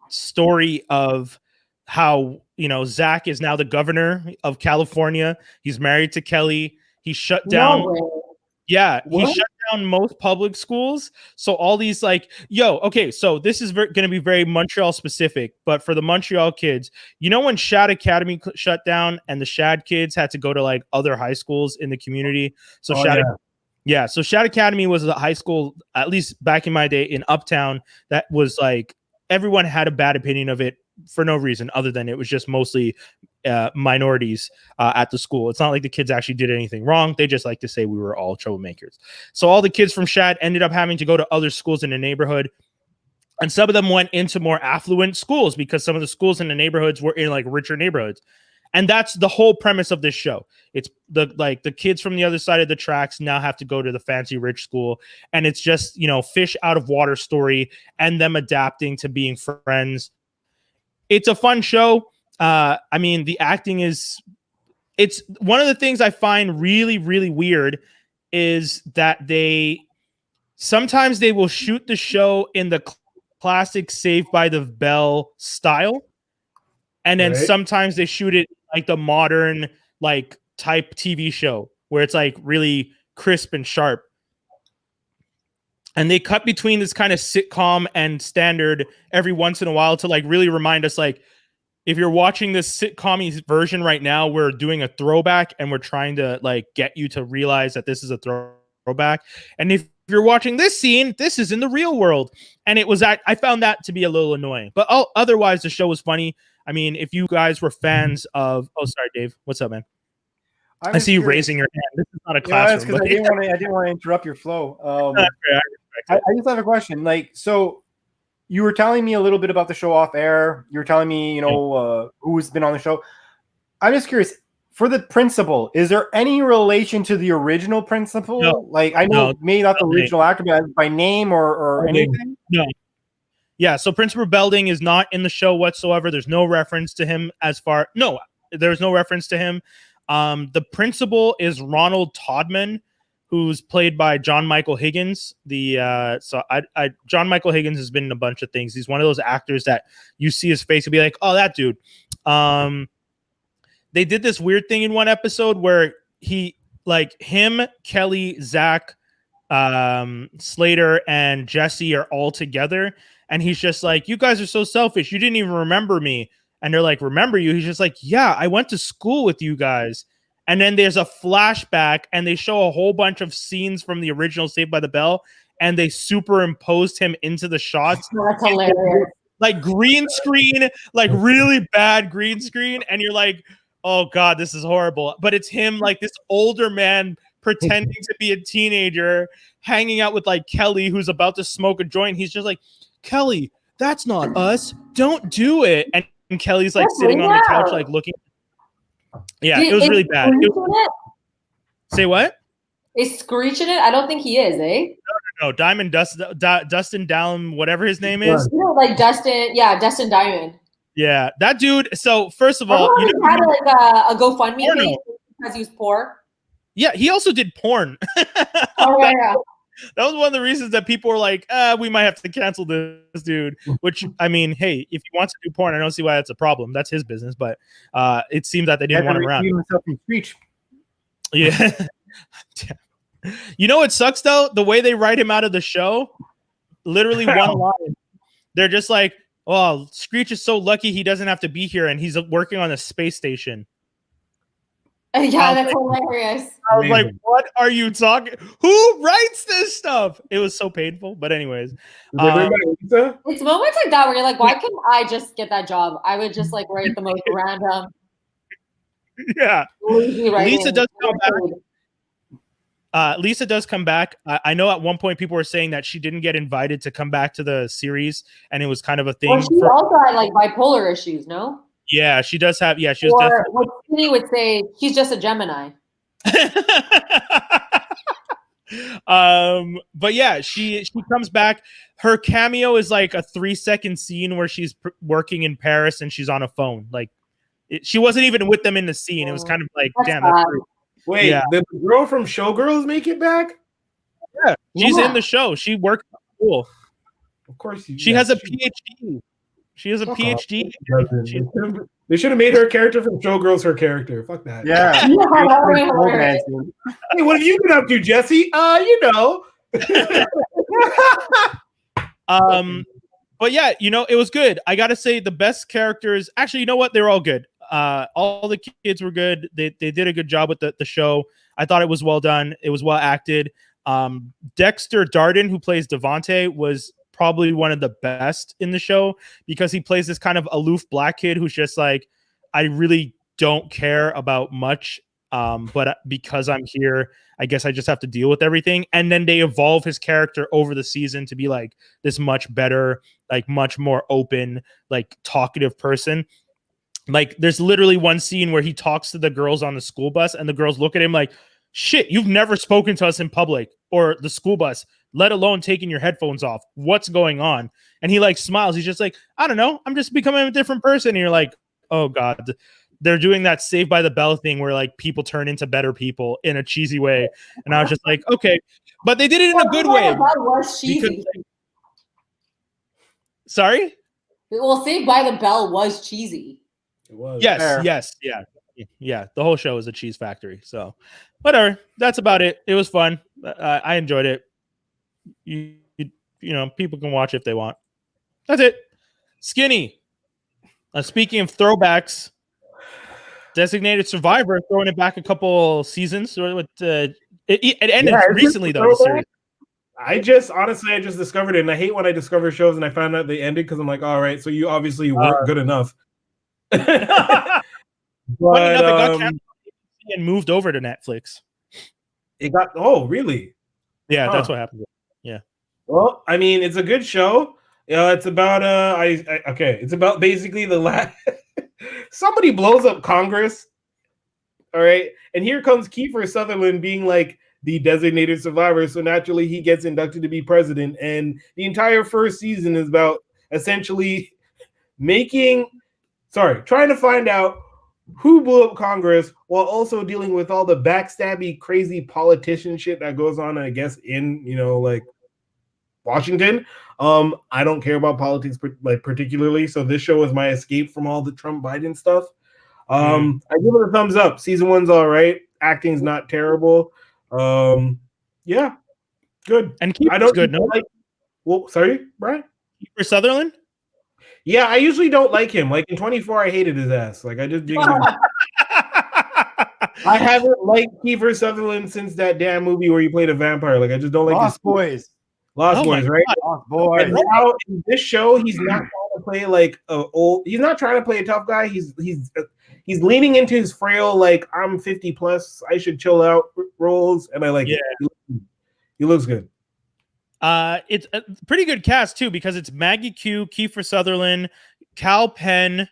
S1: story of how, you know, Zach is now the governor of California. He's married to Kelly. He shut down. He shut down most public schools. So all these so this is going to be very Montreal specific, but for the Montreal kids, you know, when Shad Academy shut down and the Shad kids had to go to like other high schools in the community. So so Shad Academy was a high school, at least back in my day in Uptown, that was like everyone had a bad opinion of it for no reason other than it was just mostly minorities at the school. It's not like the kids actually did anything wrong. They just like to say we were all troublemakers. So all the kids from Shad ended up having to go to other schools in the neighborhood. And some of them went into more affluent schools because some of the schools in the neighborhoods were in like richer neighborhoods. And that's the whole premise of this show. It's the kids from the other side of the tracks now have to go to the fancy rich school. And it's just, you know, fish out of water story and them adapting to being friends. It's a fun show. I mean, the acting it's one of the things I find really, really weird is that sometimes they will shoot the show in the classic Saved by the Bell style. And then sometimes they shoot it like the modern, like type TV show where it's like really crisp and sharp. And they cut between this kind of sitcom and standard every once in a while to like really remind us, like, if you're watching this sitcom version right now, we're doing a throwback and we're trying to like get you to realize that this is a throwback. And if you're watching this scene, this is in the real world. And it was, I found that to be a little annoying, but otherwise the show was funny. I mean, if you guys were fans of, oh, sorry, Dave, what's up, man? I see you raising your hand. This is not a classroom.
S3: I didn't want to interrupt your flow. I just have a question. Like, so you were telling me a little bit about the show off air. You were telling me, you know, who's been on the show. I'm just curious. For the principal, is there any relation to the original principal?
S1: No.
S3: Like, I know maybe not the original actor, but by name or anything?
S1: No. Yeah, so Principal Belding is not in the show whatsoever. There's no reference to him there's no reference to him. The principal is Ronald Todman, who's played by John Michael Higgins. John Michael Higgins has been in a bunch of things. He's one of those actors that you see his face and be like, oh, that dude. They did this weird thing in one episode where him, Kelly, Zach, Slater, and Jesse are all together. And he's just like, you guys are so selfish. You didn't even remember me. And they're like, remember you? He's just like, yeah, I went to school with you guys. And then there's a flashback and they show a whole bunch of scenes from the original Saved by the Bell. And they superimposed him into the shots.
S2: That's hilarious.
S1: Like green screen, like really bad green screen. And you're like, oh God, this is horrible. But it's him, like this older man pretending to be a teenager, hanging out with like Kelly, who's about to smoke a joint. He's just like, Kelly, that's not us. Don't do it. And Kelly's like sitting on the couch, like looking. Yeah, it was really bad. Say what?
S2: Is Screech in it? I don't think he is, eh?
S1: No. Diamond Dustin Dallum, whatever his name is.
S2: You know, like Dustin. Yeah, Dustin Diamond.
S1: Yeah, that dude. So first of all,
S2: he had like a GoFundMe page because he was poor.
S1: Yeah, he also did porn.
S2: Oh yeah.
S1: That was one of the reasons that people were like, we might have to cancel this dude. Which, I mean, hey, if he wants to do porn, I don't see why that's a problem. That's his business. But it seems that they didn't want him around. Yeah. You know what sucks, though? The way they write him out of the show, literally one line. They're just like, oh, Screech is so lucky he doesn't have to be here, and he's working on a space station.
S2: Yeah, that's hilarious.
S1: I was like, what are you talking? Who writes this stuff? It was so painful. But anyways.
S2: It's moments like that where you're like, why couldn't I just get that job? I would just like write the most random.
S1: Yeah. Lisa does come back. Lisa does come back. I know at one point people were saying that she didn't get invited to come back to the series, and it was kind of a thing.
S2: Well, she also had like bipolar issues, no?
S1: Yeah, she does have. Yeah, she was.
S2: Or what Skinny would say, she's just a Gemini.
S1: But yeah, she comes back. Her cameo is like a 3-second scene where she's working in Paris and she's on a phone. Like she wasn't even with them in the scene. It was kind of like, damn.
S4: Wait, did the girl from Showgirls make it back?
S1: Yeah, she's in the show. She worked at school.
S4: Of course,
S1: she has a PhD. She has a PhD.
S4: They should have made her character from Showgirls her character. Fuck that.
S3: Yeah.
S4: Hey, what have you been up to, Jesse? You know.
S1: But yeah, you know, it was good. I gotta say, the best characters. Actually, you know what? They're all good. All the kids were good. They did a good job with the show. I thought it was well done. It was well acted. Dexter Darden, who plays Devontae, was probably one of the best in the show because he plays this kind of aloof black kid who's just like, I really don't care about much, but because I'm here, I guess I just have to deal with everything. And then they evolve his character over the season to be like this much better, like much more open, like talkative person. Like there's literally one scene where he talks to the girls on the school bus and the girls look at him like, shit, you've never spoken to us in public or the school bus, let alone taking your headphones off. What's going on? And he like smiles. He's just like, I don't know. I'm just becoming a different person. And you're like, oh God, they're doing that Saved by the Bell thing where like people turn into better people in a cheesy way. And I was just like, okay, but they did it in a good way.
S2: That was cheesy.
S1: Sorry?
S2: Well, Saved by the Bell was cheesy.
S4: It was.
S1: Yes. Yeah. Yeah, the whole show is a cheese factory. So, whatever. That's about it. It was fun. I enjoyed it. You know, people can watch if they want. That's it. Skinny. Speaking of throwbacks, Designated Survivor throwing it back a couple seasons. It ended recently though. The series.
S4: I just discovered it, and I hate when I discover shows and I find out they ended because I'm like, all right, so you obviously weren't good enough.
S1: Funny enough, it got canceled and moved over to Netflix.
S4: It got really?
S1: Yeah, that's what happened. Yeah.
S4: Well, I mean, it's a good show. It's about it's about basically the last somebody blows up Congress. All right, and here comes Kiefer Sutherland being like the designated survivor, so naturally he gets inducted to be president, and the entire first season is about essentially trying to find out who blew up Congress while also dealing with all the backstabby, crazy politician shit that goes on, I guess, in, like Washington. I don't care about politics particularly, so this show is my escape from all the Trump Biden stuff. I give it a thumbs up. Season 1's all right. Acting's not terrible. Yeah, good.
S1: And Kiefer's good, no?
S4: Sorry, Brian?
S1: Kiefer Sutherland?
S4: Yeah, I usually don't like him. Like in 24, I hated his ass. Like I just didn't. I haven't liked Kiefer Sutherland since that damn movie where he played a vampire. Like I just don't like
S3: Lost Boys.
S4: Lost Boys, right?
S3: Lost Boys.
S4: And now in this show, he's not trying to play like he's not trying to play a tough guy. He's leaning into his frail, like I'm 50 plus, I should chill out roles, and I like it. He looks good.
S1: It's a pretty good cast too because it's Maggie Q, Kiefer Sutherland, Cal Penn,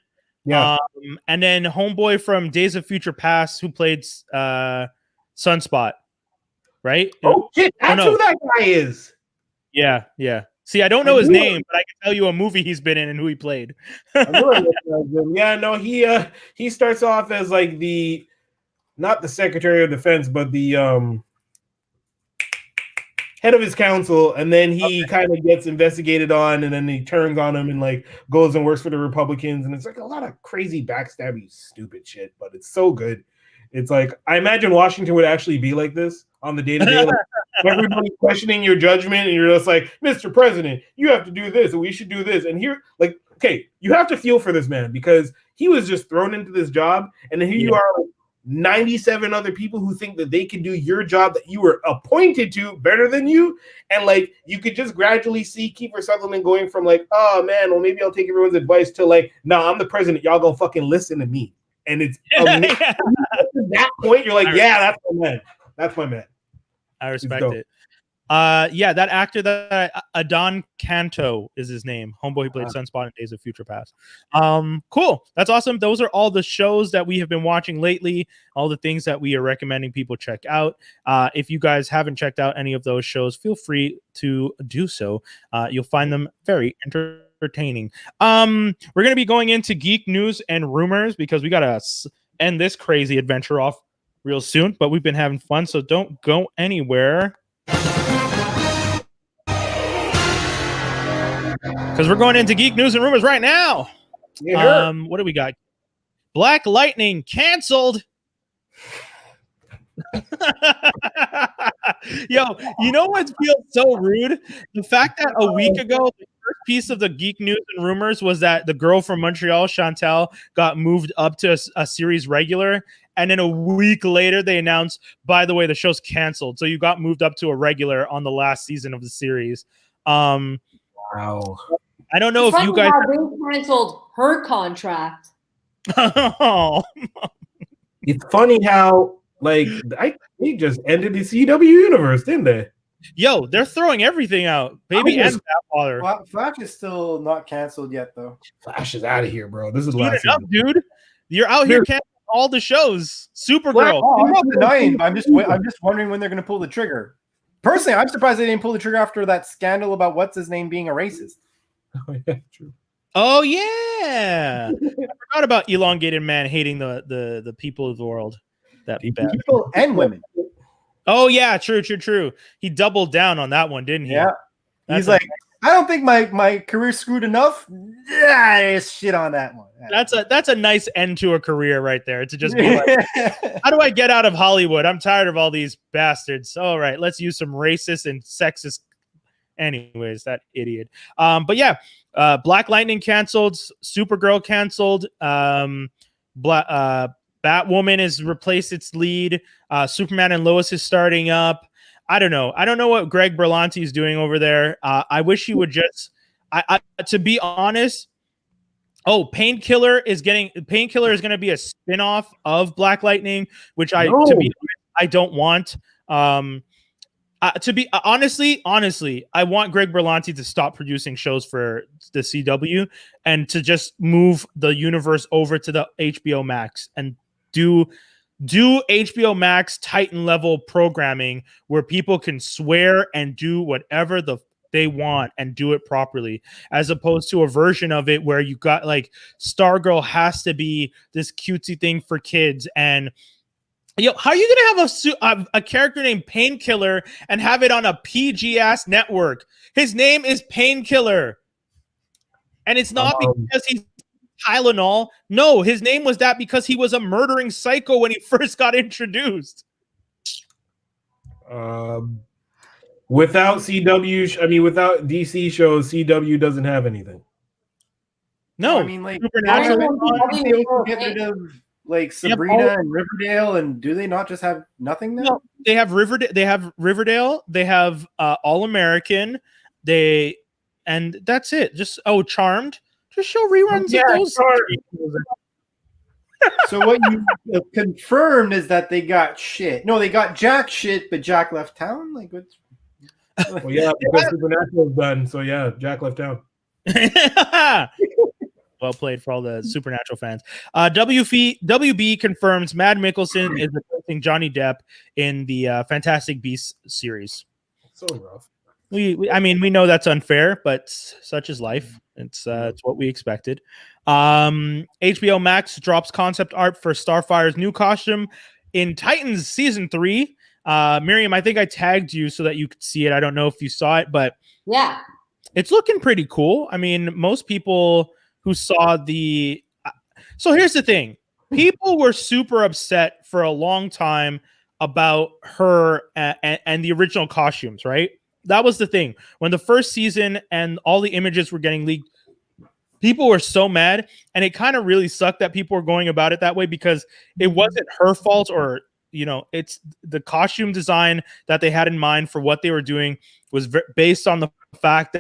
S1: and then homeboy from Days of Future Past who played Sunspot, right?
S4: Oh shit, that's who that guy is.
S1: Yeah. See, I don't know his name, but I can tell you a movie he's been in and who he played.
S4: Yeah, no, he starts off as like not the Secretary of Defense, but the head of his council, and then he kind of gets investigated on, and then he turns on him and like goes and works for the Republicans, and it's like a lot of crazy backstabby stupid shit, but it's so good. It's like I imagine Washington would actually be like this on the day-to-day. Like, everybody questioning your judgment, and you're just like, Mr. President, you have to do this, and we should do this. And here, like, okay, you have to feel for this man because he was just thrown into this job, and then here you are, 97 other people who think that they can do your job that you were appointed to better than you. And like, you could just gradually see Kiefer Sutherland going from like, oh man, well maybe I'll take everyone's advice to like, no, I'm the president. Y'all gonna fucking listen to me. And it's at that point, you're like, yeah, that's my man. That's my man.
S1: I respect it. That actor that Adon Canto is his name. Homeboy who played Sunspot in Days of Future Past. Cool. That's awesome. Those are all the shows that we have been watching lately, all the things that we are recommending people check out. If you guys haven't checked out any of those shows, feel free to do so. You'll find them very entertaining. We're going to be going into geek news and rumors because we got to end this crazy adventure off real soon, but we've been having fun, so don't go anywhere. Because we're going into geek news and rumors right now.
S4: Yeah.
S1: What do we got? Black Lightning canceled. Yo, you know what feels so rude? The fact that a week ago, the first piece of the geek news and rumors was that the girl from Montreal, Chantal, got moved up to a series regular. And then a week later, they announced, by the way, the show's canceled. So you got moved up to a regular on the last season of the series.
S4: Wow.
S1: I don't know if you guys
S2: canceled her contract.
S4: It's funny how they just ended the CW universe, didn't they?
S1: Yo, they're throwing everything out, baby and Father.
S3: Well, Flash is still not canceled yet, though.
S4: Flash is out of here, bro. This is
S1: last enough, dude. You're out here canceling all the shows. Supergirl.
S3: I'm not denying. I'm just wondering when they're going to pull the trigger. Personally, I'm surprised they didn't pull the trigger after that scandal about what's his name being a racist.
S4: Oh yeah, true.
S1: Oh yeah, I forgot about elongated man hating the people of the world. That
S3: people and women.
S1: Oh yeah, true. He doubled down on that one, didn't he?
S3: Yeah. He's like, I don't think my career screwed enough. Yeah, shit on that one.
S1: That's a nice end to a career right there. To just be like, how do I get out of Hollywood? I'm tired of all these bastards. All right, let's use some racist and sexist. Anyways, that idiot. But yeah, Black Lightning canceled, Supergirl canceled. Batwoman has replaced its lead. Superman and Lois is starting up. I don't know what Greg Berlanti is doing over there. I wish he would just. To be honest. Oh, Painkiller is going to be a spinoff of Black Lightning, which I don't want. To be honestly, I want Greg Berlanti to stop producing shows for the CW and to just move the universe over to the HBO Max and do HBO Max Titan level programming where people can swear and do whatever they want and do it properly, as opposed to a version of it where you got like Stargirl has to be this cutesy thing for kids. And how are you gonna have a character named Painkiller and have it on a PG ass network? His name is Painkiller, and it's not because he's Tylenol. No, his name was that because he was a murdering psycho when he first got introduced.
S4: Without CW, without DC shows, CW doesn't have anything.
S3: No, I mean, like, Supernatural get rid of like Sabrina and Riverdale, and do they not just have nothing now?
S1: No, they have Riverdale. They have All American. And that's it. Just Charmed. Just show reruns of those.
S3: So what you confirmed is that they got shit. No, they got Jack shit, but Jack left town. Like what's?
S4: Well, yeah, because Supernatural is done. So yeah, Jack left town.
S1: Well played for all the Supernatural fans. WB confirms Matt Mikkelsen is replacing Johnny Depp in the Fantastic Beasts series.
S4: So rough.
S1: We know that's unfair, but such is life. It's what we expected. HBO Max drops concept art for Starfire's new costume in Titans season 3. Mariam, I think I tagged you so that you could see it. I don't know if you saw it, but
S2: yeah,
S1: it's looking pretty cool. I mean, most people who saw so here's the thing. People were super upset for a long time about her and the original costumes, right? That was the thing. When the first season and all the images were getting leaked, people were so mad, and it kind of really sucked that people were going about it that way because it wasn't her fault, or it's the costume design that they had in mind for what they were doing was based on the fact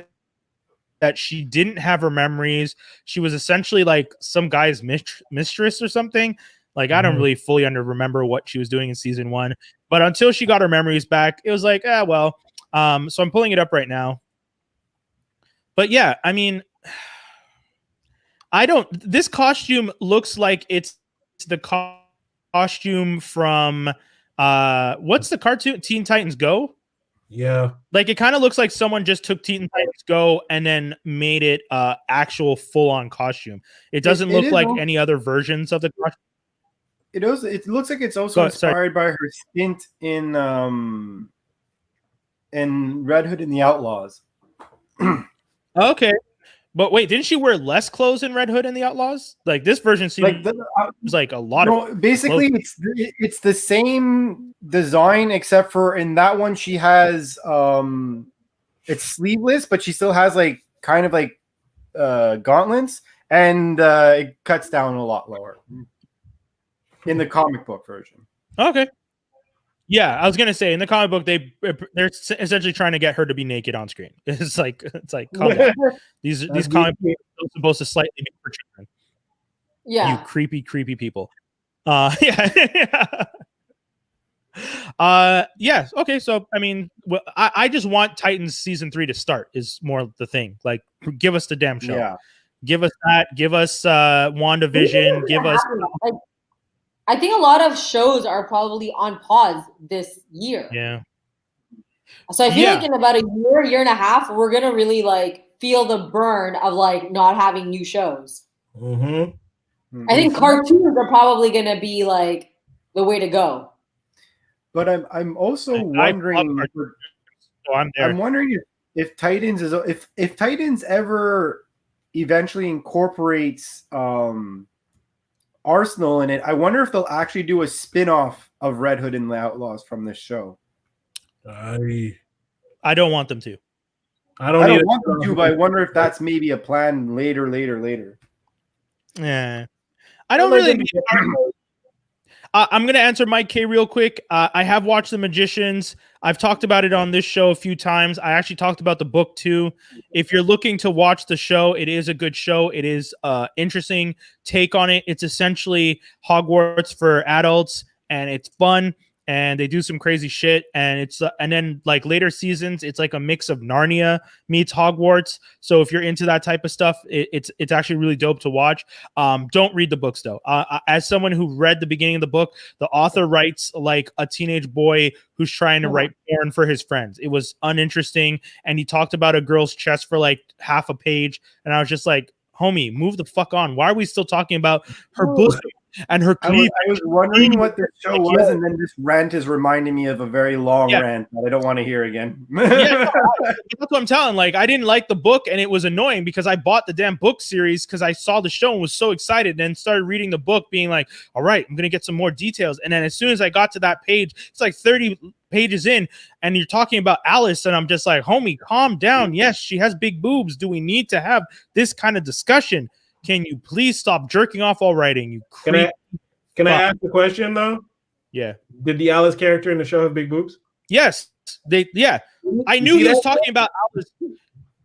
S1: that she didn't have her memories. She was essentially like some guy's mistress or something. Like, I don't really fully remember what she was doing in season 1, but until she got her memories back, it was like, well. So I'm pulling it up right now. But yeah, I mean, this costume looks like it's the costume from what's the cartoon? Teen Titans Go?
S4: Yeah.
S1: Like, it kind of looks like someone just took Teen Titans Go and then made it actual full-on costume. It doesn't look like any other versions of the costume.
S3: It looks like it's also inspired by her stint in Red Hood and the Outlaws.
S1: Okay. But wait, didn't she wear less clothes in Red Hood and the Outlaws? Like, this version seems like a lot of
S3: basically it's the same design, except for in that one she has it's sleeveless, but she still has like kind of like gauntlets, and it cuts down a lot lower in the comic book version.
S1: Okay. Yeah, I was gonna say in the comic book they're essentially trying to get her to be naked on screen. It's like come on. These comic books are supposed to slightly be for children.
S2: Yeah,
S1: you creepy people. Yeah. Yeah. Okay, so I mean, I just want Titans season 3 to start. Is more the thing. Like, give us the damn show.
S3: Yeah.
S1: Give us that. Give us WandaVision. Give us.
S2: I think a lot of shows are probably on pause this year.
S1: Yeah.
S2: So I feel like in about a year and a half, we're gonna really like feel the burn of like not having new shows.
S4: Mm-hmm.
S2: I think cartoons are probably gonna be like the way to go.
S3: But I'm also wondering.
S1: I'm there.
S3: I'm wondering if Titans ever eventually incorporates Arsenal in it, I wonder if they'll actually do a spin-off of Red Hood and the Outlaws from this show.
S1: I don't want them to.
S3: I don't want them to, but I wonder if that's maybe a plan later.
S1: Yeah. I don't really need I'm going to answer Mike K real quick. I have watched The Magicians. I've talked about it on this show a few times. I actually talked about the book too. If you're looking to watch the show, it is a good show. It is interesting take on it. It's essentially Hogwarts for adults, and it's fun. And they do some crazy shit, and it's and then like later seasons, it's like a mix of Narnia meets Hogwarts. So if you're into that type of stuff, it's actually really dope to watch. Don't read the books though. As someone who read the beginning of the book, the author writes like a teenage boy who's trying to write porn for his friends. It was uninteresting, and he talked about a girl's chest for like half a page, and I was just like, homie, move the fuck on. Why are we still talking about her bosom and her cleavage?
S3: I was wondering what the show was, and then this rant is reminding me of a very long rant that I don't want to hear again.
S1: That's what I'm telling. Like, I didn't like the book, and it was annoying because I bought the damn book series because I saw the show and was so excited, and then started reading the book being like, all right, I'm going to get some more details. And then as soon as I got to that page, it's like 30 pages in, and you're talking about Alice, and I'm just like, homie, calm down. Yes, she has big boobs. Do we need to have this kind of discussion? Can you please stop jerking off while writing? You creep.
S4: Can I ask the question though?
S1: Yeah.
S4: Did the Alice character in the show have big boobs?
S1: Yes. I knew he was talking about Alice.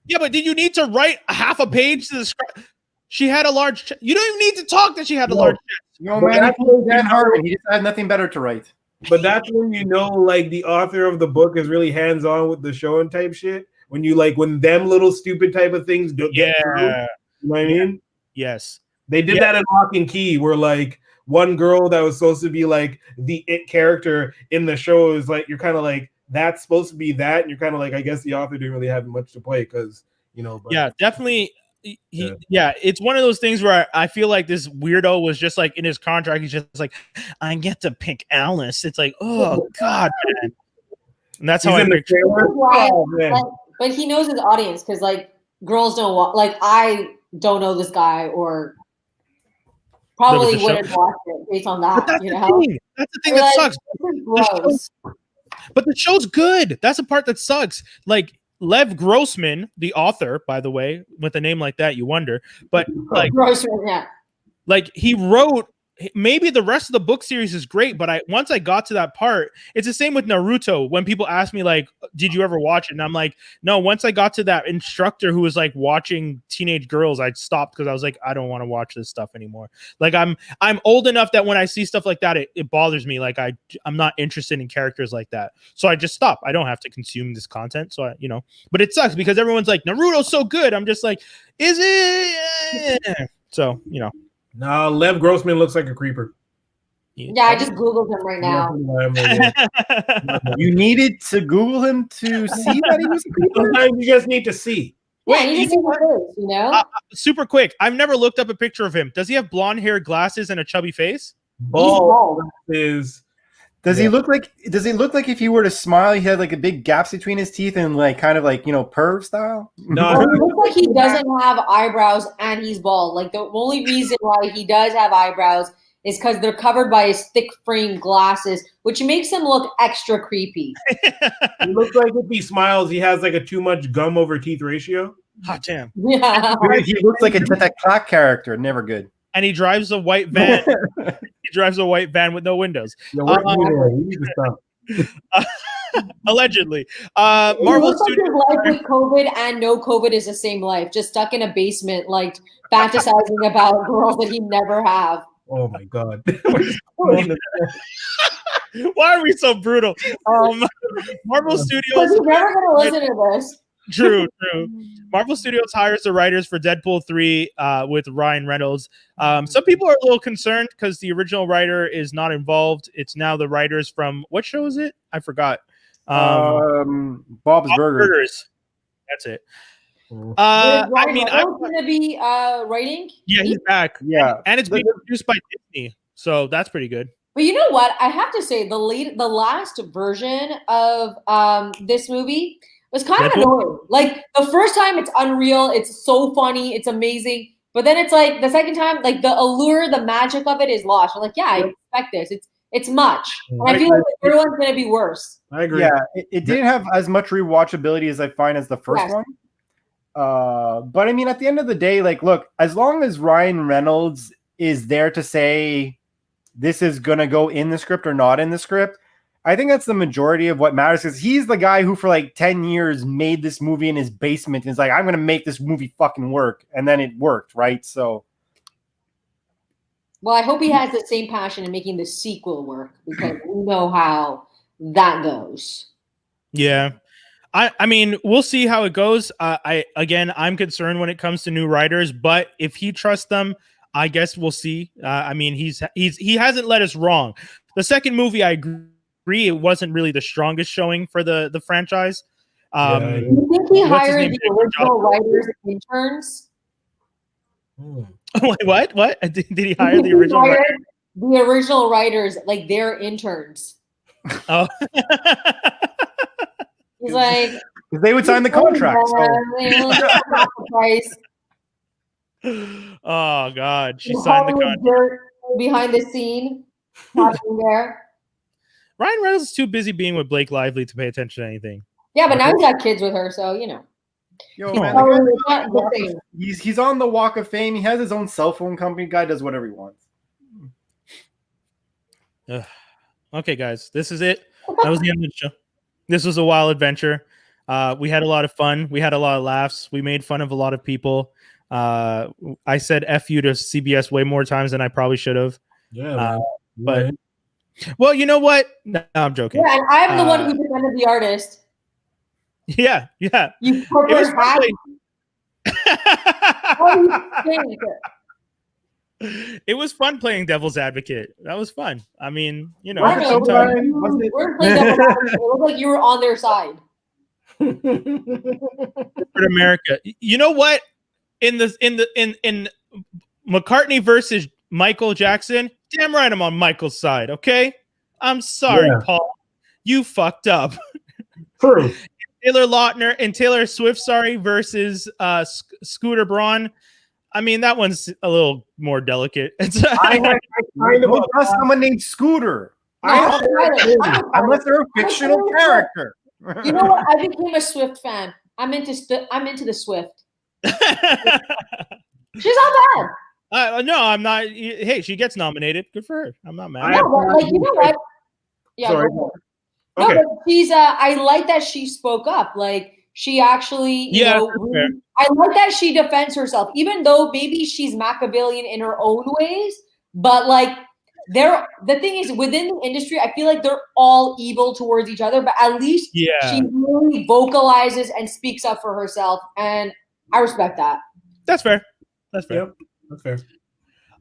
S1: Yeah, but did you need to write half a page to describe? She had a large you don't even need to talk that she had a large chest.
S3: No, man, Dan Harmon. He just had nothing better to write.
S4: But that's when you know, like, the author of the book is really hands-on with the show and type shit. When you like when them little stupid type of things get through. You know what I mean?
S1: Yes.
S4: They did that in Lock and Key, where like one girl that was supposed to be like the it character in the show is like, you're kind of like, that's supposed to be that, and you're kind of like, I guess the author didn't really have much to play because, you know. But,
S1: yeah, definitely. It's one of those things where I feel like this weirdo was just like in his contract. He's just like, I get to pick Alice. It's like, oh god, man. And that's how I picture it.
S2: But he knows his audience because like girls don't want, like I don't know this guy or probably wouldn't watch it based on that.
S1: That's
S2: you
S1: the
S2: know,
S1: thing. That's the thing that sucks. But the show's good. That's the part that sucks. Like Lev Grossman, the author, by the way, with a name like that, you wonder. But like
S2: Grossman, yeah.
S1: Like he wrote, maybe the rest of the book series is great, but once I got to that part, it's the same with Naruto. When people ask me like, did you ever watch it? And I'm like, no, once I got to that instructor who was like watching teenage girls, I stopped because I was like, I don't want to watch this stuff anymore. Like I'm old enough that when I see stuff like that, it bothers me. Like I'm not interested in characters like that. So I just stop. I don't have to consume this content. So but it sucks because everyone's like, Naruto's so good. I'm just like, is it? So,
S4: No, Lev Grossman looks like a creeper.
S2: Yeah, I just Googled him right now.
S3: You needed to Google him to see that he was a creeper?
S4: Sometimes you just need to see.
S2: Yeah, you just see what it is, you know?
S1: Super quick. I've never looked up a picture of him. Does he have blonde hair, glasses, and a chubby face?
S4: Bald.
S3: Does he look like if he were to smile, he had like a big gaps between his teeth and like kind of like, perv style?
S4: No,
S2: it looks like he doesn't have eyebrows and he's bald. Like the only reason why he does have eyebrows is because they're covered by his thick frame glasses, which makes him look extra creepy.
S4: He looks like if he smiles, he has like a too much gum over teeth ratio.
S1: Hot damn.
S2: Yeah.
S3: He looks like a Jet Clock character. Never good.
S1: And he drives a white van. He drives a white van with no windows. Allegedly. Marvel Studios.
S2: Life with COVID and no COVID is the same life. Just stuck in a basement, like fantasizing about girls that he never have.
S4: Oh my god.
S1: Why are we so brutal? Marvel Studios.
S2: He's never gonna listen to this.
S1: True. Marvel Studios hires the writers for Deadpool 3 with Ryan Reynolds. Some people are a little concerned because the original writer is not involved. It's now the writers from what show is it? I forgot.
S3: Bob's Burgers.
S1: That's it.
S2: I'm gonna be writing.
S1: Yeah, he's back.
S3: Yeah,
S1: and it's being produced by Disney, so that's pretty good.
S2: But you know what? I have to say the last version of this movie was kind of annoying. Like the first time, it's unreal. It's so funny. It's amazing. But then it's like the second time, like the allure, the magic of it is lost. You're like, yeah, I expect this. It's much. And I feel like everyone's gonna be worse.
S4: I agree.
S3: Yeah, it didn't have as much rewatchability as I find as the first one. But I mean, at the end of the day, like, look, as long as Ryan Reynolds is there to say this is gonna go in the script or not in the script, I think that's the majority of what matters, because he's the guy who for like 10 years made this movie in his basement and is like, I'm going to make this movie fucking work. And then it worked, right? So.
S2: Well, I hope he has the same passion in making the sequel work, because we know how that goes.
S1: Yeah. I mean, we'll see how it goes. I'm concerned when it comes to new writers, but if he trusts them, I guess we'll see. I mean, he hasn't led us wrong. The second movie, I agree, it wasn't really the strongest showing for the franchise.
S2: Do you think he hired the original writers and interns?
S1: Wait, what? Did he hire the original writers?
S2: The original writers, like their interns.
S1: Oh.
S2: He's like,
S3: because they would sign the contract.
S1: Oh God, she signed the contract.
S2: Behind the scene, happening there.
S1: Ryan Reynolds is too busy being with Blake Lively to pay attention to anything.
S2: Yeah, but now he's got kids with her, so you know.
S3: Yo, man, he's on the Walk of Fame. He has his own cell phone company. Guy does whatever he wants.
S1: Okay, guys, this is it. That was the end of the show. This was a wild adventure. We had a lot of fun. We had a lot of laughs. We made fun of a lot of people. I said F you to CBS way more times than I probably should have.
S4: Yeah,
S1: but well, you know what? No, I'm joking.
S2: Yeah, and I'm the one who defended the artist.
S1: Yeah.
S2: You corporate hack.
S1: It was fun playing devil's advocate. That was fun. I mean, you know,
S2: we're playing devil's advocate. It looked like you were on their side.
S1: America. You know what? In McCartney versus Michael Jackson, damn right I'm on Michael's side. Okay, I'm sorry, Paul. You fucked up.
S4: True.
S1: Taylor Lautner and Taylor Swift, versus Scooter Braun. I mean, that one's a little more delicate.
S3: I trust someone named Scooter. Unless they're a fictional character.
S2: You know what? I became a Swift fan. I'm into the Swift. She's not bad.
S1: No, I'm not. Hey, she gets nominated. Good for her. I'm not mad.
S2: No, but you know what? Yeah.
S4: Sorry.
S2: No, but she's. I like that she spoke up. Like she actually. You know, I like that she defends herself, even though maybe she's Machiavellian in her own ways. But like, the thing is, within the industry, I feel like they're all evil towards each other. But at least she really vocalizes and speaks up for herself, and I respect that.
S1: That's fair. That's fair.
S4: Yep, that's fair.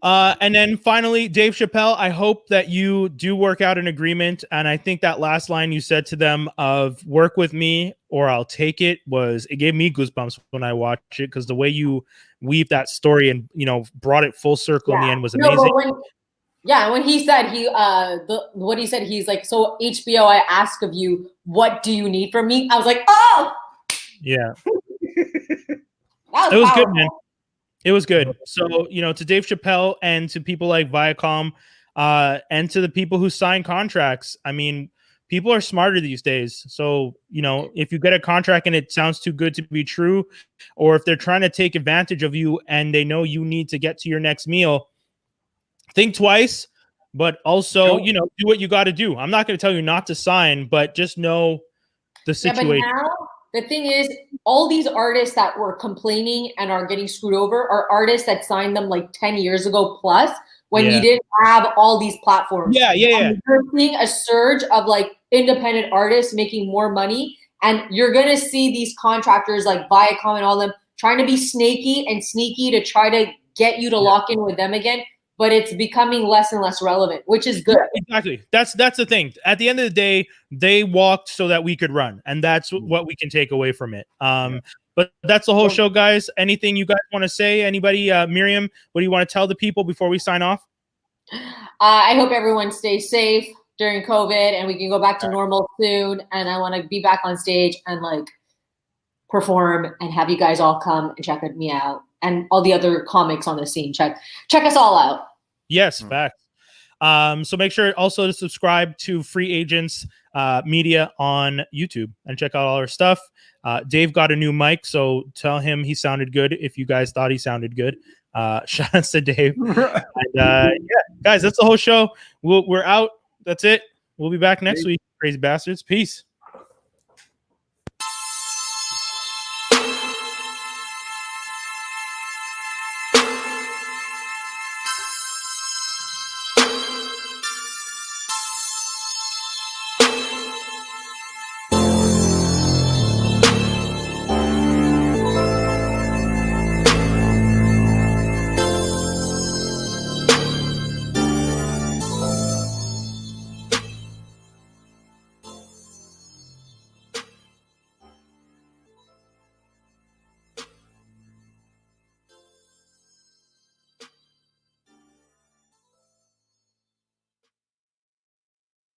S1: And then finally, Dave Chappelle, I hope that you do work out an agreement. And I think that last line you said to them of work with me or I'll take it gave me goosebumps when I watched it, because the way you weave that story and, you know, brought it full circle in the end was amazing.
S2: When he said what he said, he's like, so HBO, I ask of you, what do you need from me? I was like, oh!
S1: Yeah.
S2: It
S1: was good, man. It was good. So, you know, to Dave Chappelle and to people like Viacom and to the people who sign contracts, I mean, people are smarter these days. So, you know, if you get a contract and it sounds too good to be true, or if they're trying to take advantage of you and they know you need to get to your next meal, think twice, but also, you know, do what you got to do. I'm not going to tell you not to sign, but just know the situation.
S2: Yeah, but now, the thing is, all these artists that were complaining and are getting screwed over are artists that signed them like 10 years ago plus, when you didn't have all these platforms.
S1: Yeah.
S2: And you're seeing a surge of like independent artists making more money, and you're going to see these contractors like Viacom and all them trying to be snaky and sneaky to try to get you to lock in with them again. But it's becoming less and less relevant, which is good.
S1: Yeah, exactly. That's the thing. At the end of the day, they walked so that we could run, and that's what we can take away from it. But that's the whole show, guys. Anything you guys want to say? Anybody? Miriam, what do you want to tell the people before we sign off?
S2: I hope everyone stays safe during COVID, and we can go back to normal soon. And I want to be back on stage and like perform and have you guys all come and check me out and all the other comics on the scene. Check us all out.
S1: Yes, facts. So make sure also to subscribe to Free Agents Media on YouTube and check out all our stuff. Dave got a new mic, so tell him he sounded good if you guys thought he sounded good. Shout out to Dave. And yeah, guys, that's the whole show. We're out. That's it. We'll be back next week. Crazy bastards. Peace.